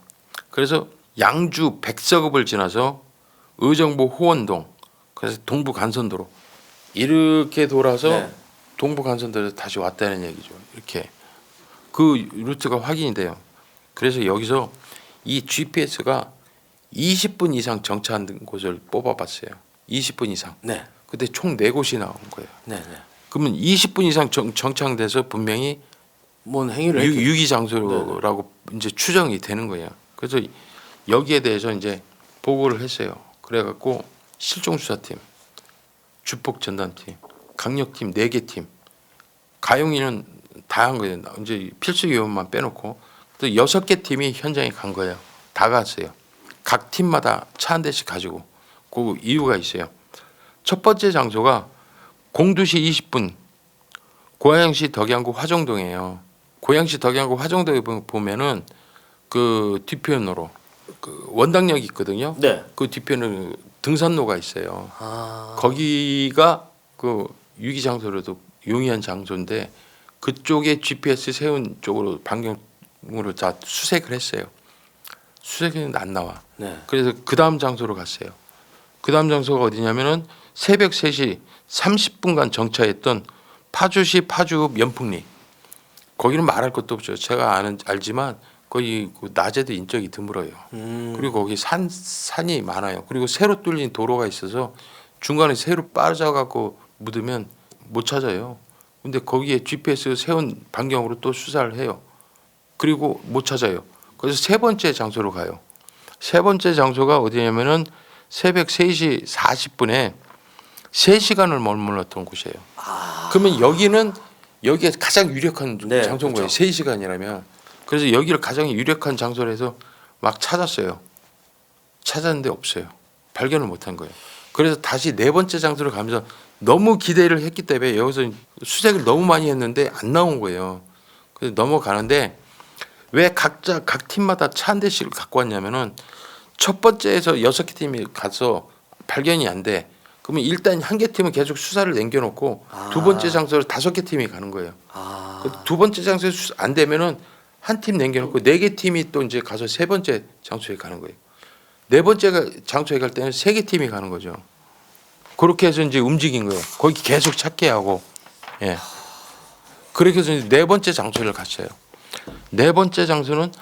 그래서 양주 백석읍을 지나서 의정부 호원동 그래서 동부 간선도로 이렇게 돌아서 네. 동부 간선도로에서 다시 왔다는 얘기죠. 이렇게 그 루트가 확인이 돼요. 그래서 여기서 이 GPS가 20분 이상 정차한 곳을 뽑아봤어요. 20분 이상. 네. 그때 총 4곳이 나온 거예요. 네. 그러면 20분 이상 정차돼서 분명히 뭔 행위를 했겠죠. 유기 장소라고 이제 추정이 되는 거예요. 그래서 여기에 대해서 이제 보고를 했어요. 그래갖고 실종수사팀, 주폭전담팀, 강력팀 4개 팀, 가용이는 다 한 거예요. 이제 필수요원만 빼놓고 또 6개 팀이 현장에 간 거예요. 다 갔어요. 각 팀마다 차 한 대씩 가지고 그 이유가 있어요. 첫 번째 장소가 공두시 20분 고양시 덕양구 화정동이에요. 고양시 덕양구 화정동에 보면은 그 뒤편으로 그 원당역이 있거든요. 네. 그 뒤편은 등산로가 있어요. 아. 거기가 그 유기 장소로도 용이한 장소인데 그쪽에 GPS 세운 쪽으로 반경으로 다 수색을 했어요. 수색했는데 안 나와. 네. 그래서 그 다음 장소로 갔어요. 그 다음 장소가 어디냐면은 새벽 3시 30분간 정차했던 파주시 파주읍 연풍리. 거기는 말할 것도 없죠. 제가 알지만 거기 그 낮에도 인적이 드물어요. 그리고 거기 산이 많아요. 그리고 새로 뚫린 도로가 있어서 중간에 새로 빠져갖고 묻으면 못 찾아요. 근데 거기에 GPS 세운 반경으로 또 수사를 해요. 그리고 못 찾아요. 그래서 세 번째 장소로 가요. 세 번째 장소가 어디냐면은 새벽 3시 40분에 3시간을 머물렀던 곳이에요. 그러면 여기가 가장 유력한 네, 장소인 거예요. 그렇죠. 3시간이라면. 그래서 여기를 가장 유력한 장소로 해서 막 찾았어요. 찾았는데 없어요. 발견을 못한 거예요. 그래서 다시 네 번째 장소를 가면서 너무 기대를 했기 때문에 여기서 수색을 너무 많이 했는데 안 나온 거예요. 그래서 넘어가는데 왜 각 팀마다 차 한 대씩을 갖고 왔냐면은 첫 번째에서 6개 팀이 가서 발견이 안 돼. 그러면 일단 한 개 팀은 계속 수사를 남겨놓고 두 번째 장소를 5개 팀이 가는 거예요. 그두 번째 장소에 안 되면은 한 팀 남겨놓고 4개 팀이 또 이제 가서 세 번째 장소에 가는 거예요. 네 번째 장소에 갈 때는 3개 팀이 가는 거죠. 그렇게 해서 이제 움직인 거예요. 거기 계속 찾게 하고, 예. 그렇게 해서 이제 네 번째 장소를 갔어요. 네 번째 장소는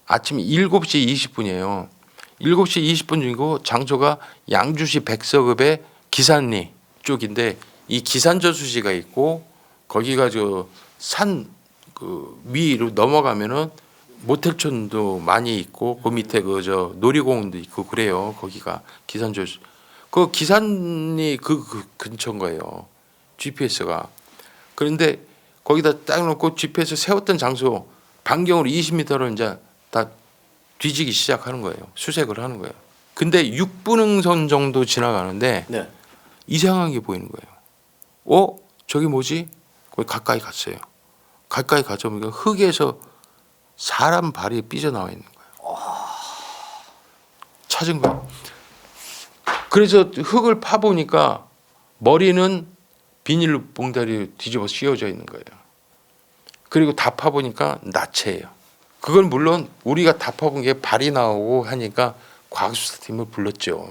아침 7시 20분이에요. 7시 20분 중이고 장소가 양주시 백서읍의 기산리 쪽인데 이 기산저수지가 있고 거기가 저 산 그 위로 넘어가면은 모텔촌도 많이 있고 그 밑에 그 저 놀이공원도 있고 그래요. 거기가 기산저수 그 기산리 그 근처인 거예요. GPS가. 그런데 거기다 딱 놓고 GPS 세웠던 장소 반경으로 20m로 이제 다 뒤지기 시작하는 거예요. 수색을 하는 거예요. 근데 6분응선 정도 지나가는데 네. 이상한 게 보이는 거예요. 저기 뭐지? 거기 가까이 갔어요. 가까이 가서 보니까 흙에서 사람 발이 삐져나와 있는 거예요. 찾은 거예요. 그래서 흙을 파보니까 머리는 비닐 봉다리 뒤집어 씌워져 있는 거예요. 그리고 다 파보니까 나체예요. 그건 물론 우리가 다 파본 게 발이 나오고 하니까 과학수사팀을 불렀죠.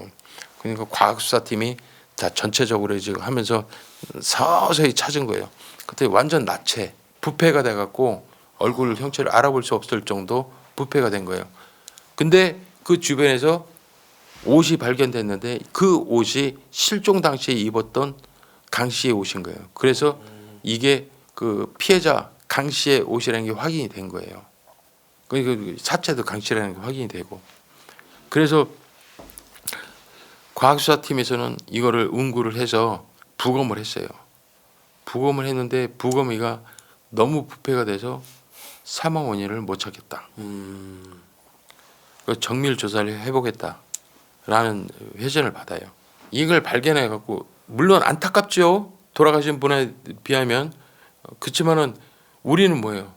그러니까 과학수사팀이 다 전체적으로 지금 하면서 서서히 찾은 거예요. 그때 완전 나체, 부패가 돼갖고 얼굴 형체를 알아볼 수 없을 정도 부패가 된 거예요. 근데 그 주변에서 옷이 발견됐는데 그 옷이 실종 당시에 입었던 강 씨의 옷인 거예요. 그래서 이게 그 피해자 강 씨의 옷이라는 게 확인이 된 거예요. 그러니까 사체도 강 씨라는 게 확인이 되고. 그래서 과학수사팀에서는 이거를 응구를 해서 부검을 했어요. 부검을 했는데 부검이가 너무 부패가 돼서 사망 원인을 못 찾겠다. 정밀 조사를 해보겠다라는 회전을 받아요. 이걸 발견해 갖고 물론 안타깝죠. 돌아가신 분에 비하면. 그렇지만은 우리는 뭐예요?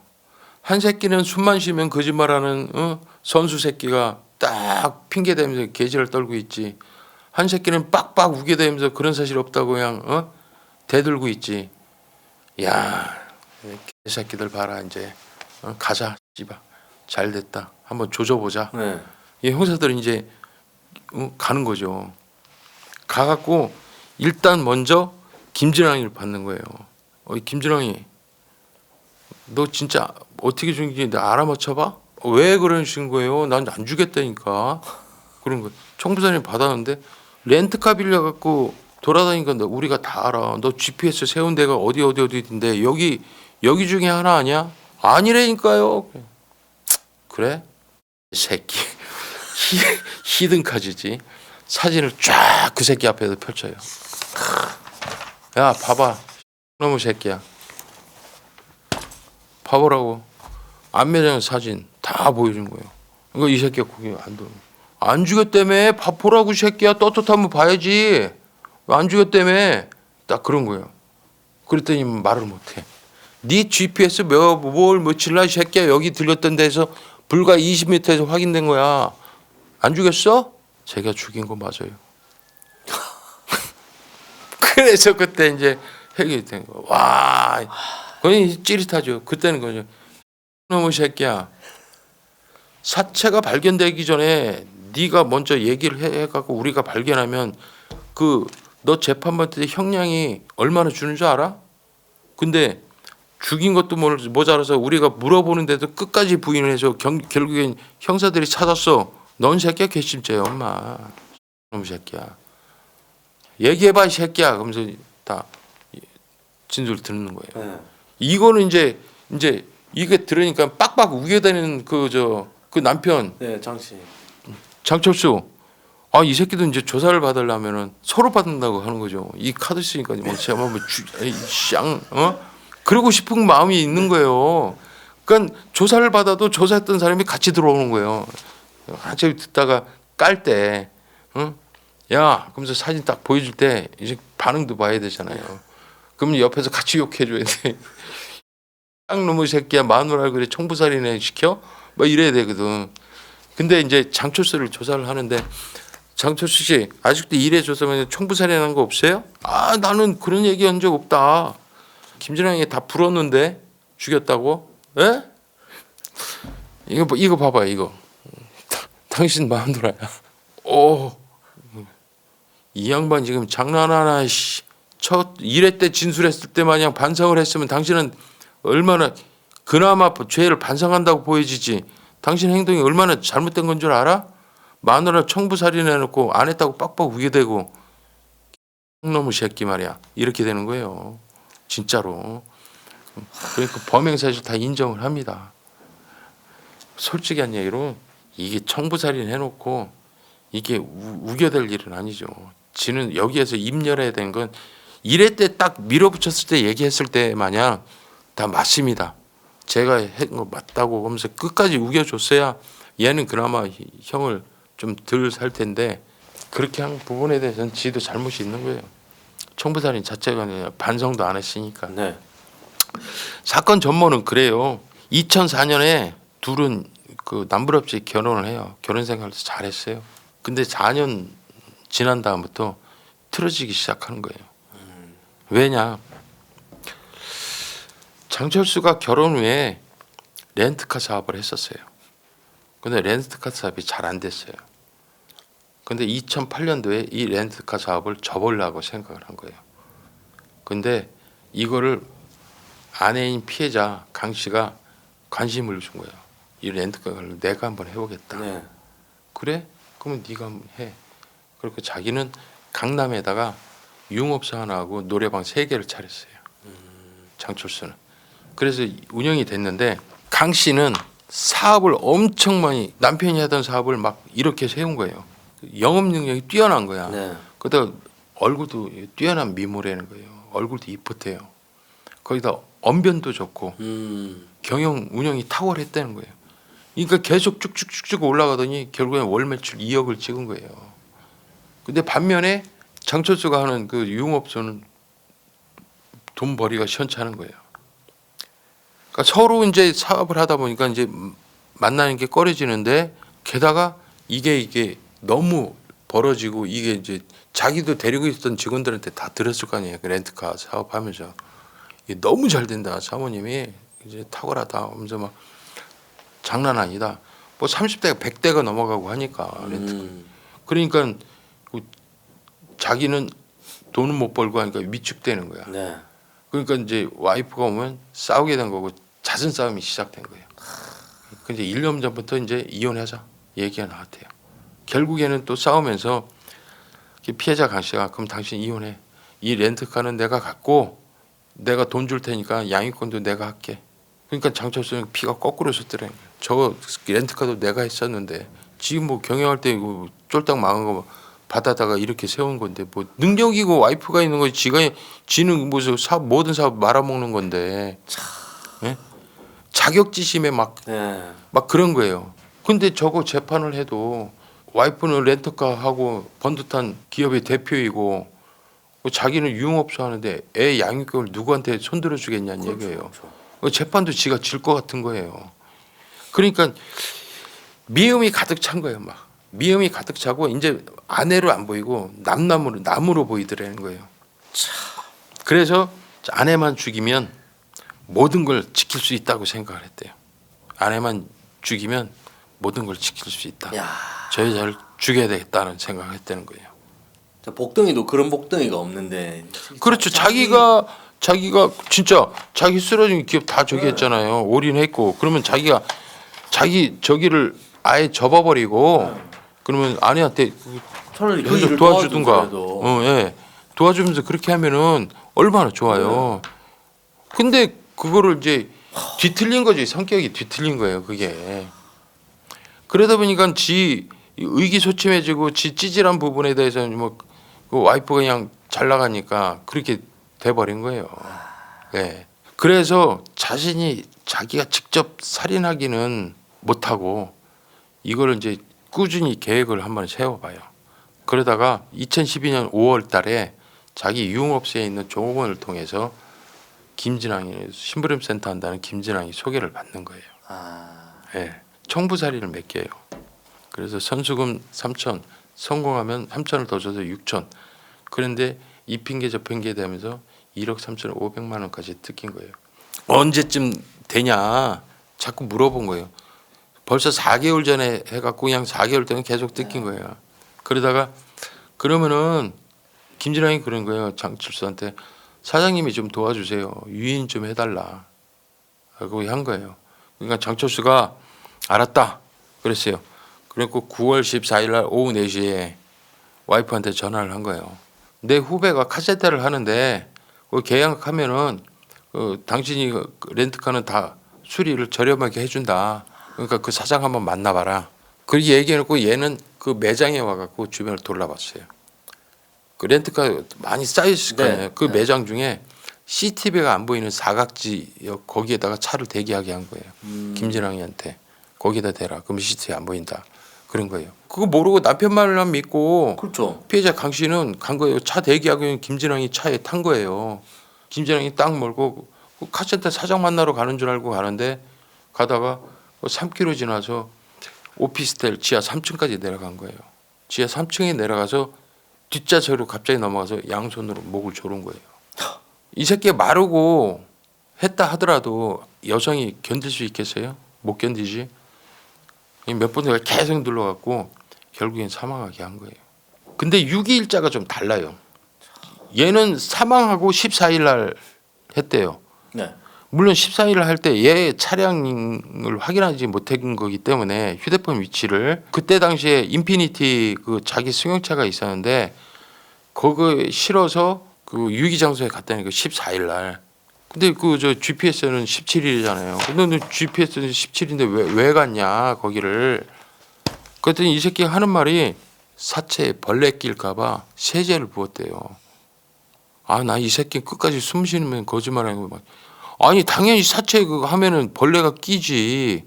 한 새끼는 숨만 쉬면 거짓말하는 선수 새끼가 딱 핑계 대면서 개지를 떨고 있지. 한 새끼는 빡빡 우게 대면서 그런 사실 없다고 그냥 대들고 있지. 야, 개새끼들 봐라 이제 가자 씨발 잘 됐다. 한번 조져보자. 네. 이 형사들은 이제 가는 거죠. 가갖고 일단 먼저 김진왕이를 받는 거예요. 김진왕이 너 진짜 어떻게 죽인지 나 알아맞혀봐? 왜 그러신 거예요? 난 안 주겠다니까. 그런 거. 청부장님 받았는데 렌트카 빌려갖고 돌아다니니까 우리가 다 알아. 너 GPS 세운 데가 어디인데 여기 중에 하나 아니야? 아니라니까요. 그래? 새끼. 히든카지지. 사진을 쫙 그 새끼 앞에서 펼쳐요. 야 봐봐. 너무 새끼야. 봐보라고. 안매장 사진 다 보여준 거예요. 이거 이 새끼가 고개 안 주겠다며. 봐보라고 새끼야. 떳떳하면 봐야지. 안 주겠다며. 딱 그런 거예요. 그랬더니 말을 못해. 네 GPS 뭘 며칠 날 새끼야. 여기 들렸던 데서 불과 20m에서 확인된 거야. 안 주겠어? 제가 죽인 거 맞아요. 그래서 그때 이제 해결된 거. 와, 그건 찌릿하죠. 그때는 거죠. 너무 새끼야. 사체가 발견되기 전에 네가 먼저 얘기를 해갖고 우리가 발견하면 그 너 재판받을 때 형량이 얼마나 주는 줄 알아? 근데 죽인 것도 모자라서 우리가 물어보는데도 끝까지 부인을 해서 결국엔 형사들이 찾았어. 넌 새끼야 괘씸죄야 엄마. 놈 새끼야. 얘기해봐 이 새끼야. 그러면서 다 진술 듣는 거예요. 네. 이거는 이제 이게 들으니까 빡빡 우겨대는 그 남편 네, 장씨. 장철수. 아 이 새끼도 이제 조사를 받으려면은 서로 받는다고 하는 거죠. 이 카드 쓰니까 뭐 제가 뭐샹 그러고 싶은 마음이 있는 거예요. 그러니까 조사를 받아도 조사했던 사람이 같이 들어오는 거예요. 한참 듣다가 깔 때, 야, 그러면서 사진 딱 보여줄 때 이제 반응도 봐야 되잖아요. 그러면 옆에서 같이 욕해줘야 돼. 쌍 놈의 새끼야 마누라를 그래 청부살인에 시켜? 뭐 이래야 되거든. 근데 이제 장철수를 조사를 하는데 장철수 씨 아직도 일에 조사면 청부살인한 거 없어요? 아 나는 그런 얘기 한 적 없다. 김진왕이 다 불었는데 죽였다고? 에? 이거 봐봐 이거. 당신 마누라야. 오, 이 양반 지금 장난하나 씨. 첫 일회 때 진술했을 때 마냥 반성을 했으면 당신은 얼마나 그나마 죄를 반성한다고 보여지지. 당신 행동이 얼마나 잘못된 건 줄 알아? 마누라 청부살인해놓고 안 했다고 빡빡 우겨대고 놈의 새끼 말이야. 이렇게 되는 거예요. 진짜로. 그러니까 범행 사실 다 인정을 합니다. 솔직한 얘기로 이게 청부살인 해놓고 이게 우겨댈 일은 아니죠. 지는 여기에서 입 열어야 되는 건 이래 때 딱 밀어붙였을 때 얘기했을 때 마냥 다 맞습니다. 제가 한 거 맞다고 하면서 끝까지 우겨줬어야 얘는 그나마 형을 좀 덜 살 텐데 그렇게 한 부분에 대해서는 지도 잘못이 있는 거예요. 청부살인 자체가 아니라 반성도 안 했으니까. 네. 사건 전모는 그래요. 2004년에 둘은 그 남부럽지 결혼을 해요. 결혼 생활도 잘했어요. 근데 4년 지난 다음부터 틀어지기 시작하는 거예요. 왜냐? 장철수가 결혼 후에 렌트카 사업을 했었어요. 근데 렌트카 사업이 잘 안 됐어요. 근데 2008년도에 이 렌트카 사업을 접으려고 생각을 한 거예요. 근데 이거를 아내인 피해자 강 씨가 관심을 준 거예요. 이 렌트카를 내가 한번 해보겠다. 네. 그래? 그러면 네가 한번 해. 그리고 자기는 강남에다가 융업소 하나 하고 노래방 3개를 차렸어요. 장철수는. 그래서 운영이 됐는데 강 씨는 사업을 엄청 많이 남편이 하던 사업을 막 이렇게 세운 거예요. 영업 능력이 뛰어난 거야. 네. 그러다 얼굴도 뛰어난 미모라는 거예요. 얼굴도 이쁘대요. 거기다 언변도 좋고 경영 운영이 탁월했다는 거예요. 그러니까 계속 쭉쭉쭉쭉 올라가더니 결국엔 월 매출 2억을 찍은 거예요. 근데 반면에 장철수가 하는 그 유흥업소는 돈 벌이가 시원찮은 거예요. 그러니까 서로 이제 사업을 하다 보니까 이제 만나는 게 꺼려지는데 게다가 이게 너무 벌어지고 이게 이제 자기도 데리고 있던 직원들한테 다 들었을 거 아니에요. 그 렌트카 사업하면서 이게 너무 잘 된다. 사모님이 이제 탁월하다 하면서 막 장난 아니다. 뭐 30대가 100대가 넘어가고 하니까 렌트카. 그러니까 자기는 돈은 못 벌고 하니까 위축되는 거야. 네. 그러니까 이제 와이프가 오면 싸우게 된 거고 잦은 싸움이 시작된 거예요. 근데 1년 전부터 이제 이혼하자 얘기가 나왔대요. 결국에는 또 싸우면서 피해자 강 씨가 그럼 당신 이혼해. 이 렌트카는 내가 갖고 내가 돈 줄 테니까 양육권도 내가 할게. 그러니까 장철수는 피가 거꾸로 섰더라는 거예요. 저 렌트카도 내가 했었는데 지금 뭐 경영할 때 이거 쫄딱 망한 거 받아다가 이렇게 세운 건데 뭐 능력이고 와이프가 있는 거지 지는 무슨 사업 모든 사업 말아먹는 건데 예? 자격지심에 막 네. 그런 거예요. 근데 저거 재판을 해도 와이프는 렌터카 하고 번듯한 기업의 대표이고 자기는 유흥업소 하는데 애 양육권을 누구한테 손들어 주겠냐는 얘기예요. 재판도 지가 질 것 같은 거예요. 그러니까 미움이 가득 찬 거예요. 막 미움이 가득 차고 이제 아내로 안 보이고 남으로 보이더라는 거예요. 그래서 아내만 죽이면 모든 걸 지킬 수 있다고 생각을 했대요. 아내만 죽이면 모든 걸 지킬 수 있다. 야. 저 여자를 죽여야 되겠다는 생각을 했다는 거예요. 자, 복덩이도 그런 복덩이가 없는데. 그렇죠. 자기가 진짜 자기 쓰러진 기업 다 저기 했잖아요. 올인했고 그러면 자기가 자기 저기를 아예 접어버리고 그러면 아내한테 차라리 그 현재 일을 도와주든가, 도와주더라도. 예, 도와주면서 그렇게 하면은 얼마나 좋아요. 근데 그거를 이제 뒤틀린 거지. 성격이 뒤틀린 거예요. 그게. 그러다 보니까 지 의기소침해지고 지 찌질한 부분에 대해서는 그 와이프가 그냥 잘 나가니까 그렇게 돼버린 거예요. 네. 그래서 자신이 자기가 직접 살인하기는 못하고 이거를 이제 꾸준히 계획을 한번 세워봐요. 그러다가 2012년 5월달에 자기 유흥업소에 있는 종업원을 통해서 김진왕이 심부름센터 한다는 김진왕이 소개를 받는 거예요. 네. 청부살이를 몇 개요. 그래서 선수금 3천, 성공하면 3천을 더 줘서 6천. 그런데 이 핑계 저 핑계 되면서 1억 3,500만 원까지 뜯긴 거예요. 언제쯤 되냐 자꾸 물어본 거예요. 벌써 4개월 전에 해갖고 그냥 4개월 동안 계속 뜯긴 거예요. 그러다가 그러면은 김진왕이 그런 거예요. 장칠수한테 사장님이 좀 도와주세요. 유인 좀 해달라. 라고 한 거예요. 그러니까 장철수가 알았다 그랬어요. 그래갖고 9월 14일 날 오후 4시에 와이프한테 전화를 한 거예요. 내 후배가 카세트를 하는데 그 계약하면은 당신이 렌트카는 다 수리를 저렴하게 해준다. 그러니까 그 사장 한번 만나봐라. 그렇게 얘기해놓고 얘는 그 매장에 와갖고 주변을 돌아봤어요. 그 렌트카 많이 쌓여있을 거 아니에요. 그 매장 중에 CCTV가 안 보이는 사각지 거기에다가 차를 대기하게 한 거예요. 김진왕이한테 거기다 대라. 그럼 CCTV 안 보인다. 그런 거예요. 그거 모르고 남편 말만 믿고 그렇죠. 피해자 강 씨는 간 거예요. 차 대기하고 있는 김진왕이 차에 탄 거예요. 김진왕이 딱 몰고 카센터 사장 만나러 가는 줄 알고 가는데 가다가 3km 지나서 오피스텔 지하 3층까지 내려간 거예요. 지하 3층에 내려가서 뒷좌석으로 갑자기 넘어가서 양손으로 목을 조른 거예요. 이 새끼가 마르고 했다 하더라도 여성이 견딜 수 있겠어요? 못 견디지. 몇 번 계속 눌러갖고 결국엔 사망하게 한 거예요. 근데 6.2일자가 좀 달라요. 얘는 사망하고 14일 날 했대요. 네. 물론 14일 할 때 얘 차량을 확인하지 못한 거기 때문에 휴대폰 위치를 그때 당시에 인피니티 그 자기 승용차가 있었는데 거기에 실어서 그 유기 장소에 갔다니까 14일 날. 근데 그 저 GPS는 17일이잖아요. 근데 GPS는 17일인데 왜 갔냐 거기를. 그랬더니 이 새끼가 하는 말이 사체에 벌레 낄까봐 세제를 부었대요. 아, 나 이 새끼 끝까지 숨 쉬면 거짓말하는 거 막. 아니 당연히 사체 그거 하면은 벌레가 끼지.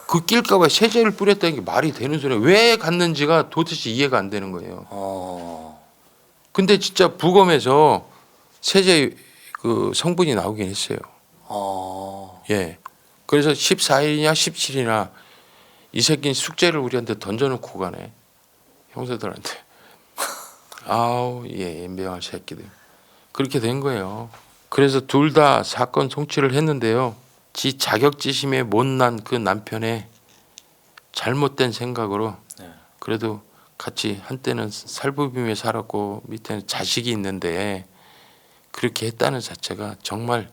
그 낄까봐 세제를 뿌렸다는 게 말이 되는 소리야. 왜 갔는지가 도대체 이해가 안 되는 거예요. 근데 진짜 부검에서 세제 그 성분이 나오긴 했어요. 예. 그래서 14일이냐 17일이나 이 새끼는 숙제를 우리한테 던져놓고 가네. 형사들한테. 아우 예 엠병할 새끼들. 그렇게 된 거예요. 그래서 둘 다 사건 송치를 했는데요. 지 자격지심에 못난 그 남편의 잘못된 생각으로 그래도 같이 한때는 살부비며 살았고 밑에는 자식이 있는데 그렇게 했다는 자체가 정말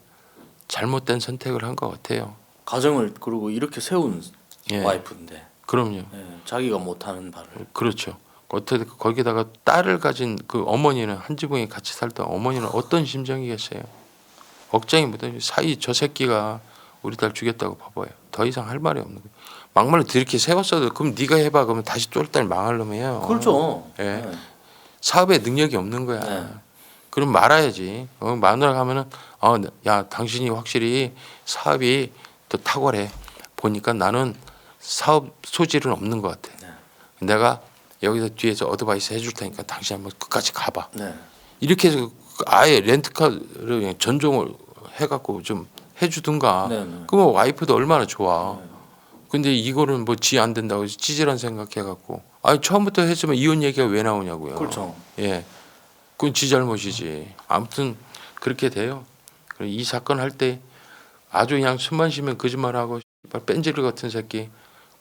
잘못된 선택을 한 것 같아요. 가정을 그리고 이렇게 세운 예. 와이프인데. 그럼요. 예, 자기가 못하는 바를. 그렇죠. 어떻게 거기다가 딸을 가진 그 어머니는 한 지붕에 같이 살던 어머니는 어떤 심정이겠어요. 억장이 묻어 사이 저 새끼가 우리 딸 죽였다고 봐봐요. 더 이상 할 말이 없는 거예요. 막말로 이렇게 세웠어도 그럼 네가 해봐 그러면 다시 쫄딸 망할 놈이에요. 그렇죠. 예. 네. 사업에 능력이 없는 거야. 네. 그럼 말아야지. 마누라 가면은 야 당신이 확실히 사업이 더 탁월해. 보니까 나는 사업 소질은 없는 것 같아. 내가 여기서 뒤에서 어드바이스 해줄 테니까 당신 한번 끝까지 가봐. 네. 이렇게 해서 아예 렌트카를 그냥 전종을 해갖고 좀 해주든가. 네, 네. 그러면 와이프도 얼마나 좋아. 근데 이거는 뭐 지 안 된다고 찌질한 생각해갖고 아니 처음부터 했으면 이혼 얘기가 왜 나오냐고요. 그렇죠. 예, 그건 지 잘못이지. 아무튼 그렇게 돼요. 그리고 이 사건 할 때 아주 그냥 숨만 쉬면 거짓말하고 뺀질리 같은 새끼,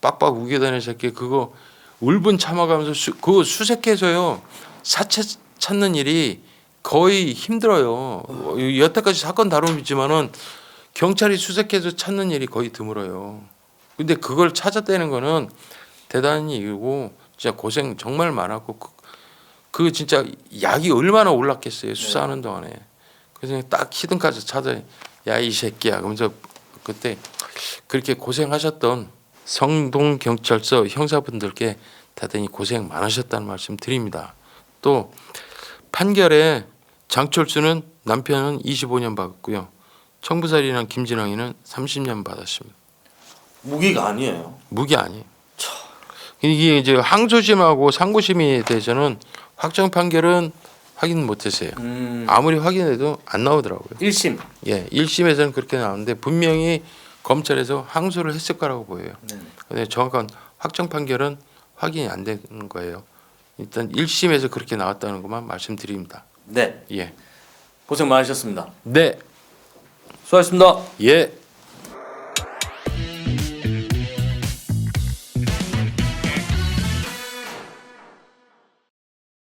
빡빡 우겨다니는 새끼 그거 울분 참아가면서 그 수색해서요 사체 찾는 일이 거의 힘들어요. 여태까지 사건 다루지만은 경찰이 수색해서 찾는 일이 거의 드물어요. 근데 그걸 찾아내는 거는 대단히 일이고 진짜 고생 정말 많았고 그 진짜 약이 얼마나 올랐겠어요 수사하는 동안에. 그래서 딱 히든카드 찾아 야 이 새끼야 그러면서 그때 그렇게 고생하셨던 성동경찰서 형사분들께 대단히 고생 많으셨다는 말씀 드립니다. 또 판결에 장철수는 남편은 25년 받았고요. 청부살인한 김진왕이는 30년 받았습니다. 무기가 아니에요. 무기 아니에요. 이게 이제 항소심하고 상고심에 대해서는 확정 판결은 확인 못했어요. 아무리 확인해도 안 나오더라고요. 1심. 예, 1심에서는 그렇게 나오는데 분명히 검찰에서 항소를 했을 거라고 보여요. 네네. 근데 정확한 확정 판결은 확인이 안 되는 거예요. 일단 1심에서 그렇게 나왔다는 것만 말씀드립니다. 네. 예. 고생 많으셨습니다. 네. 수고하셨습니다. 예.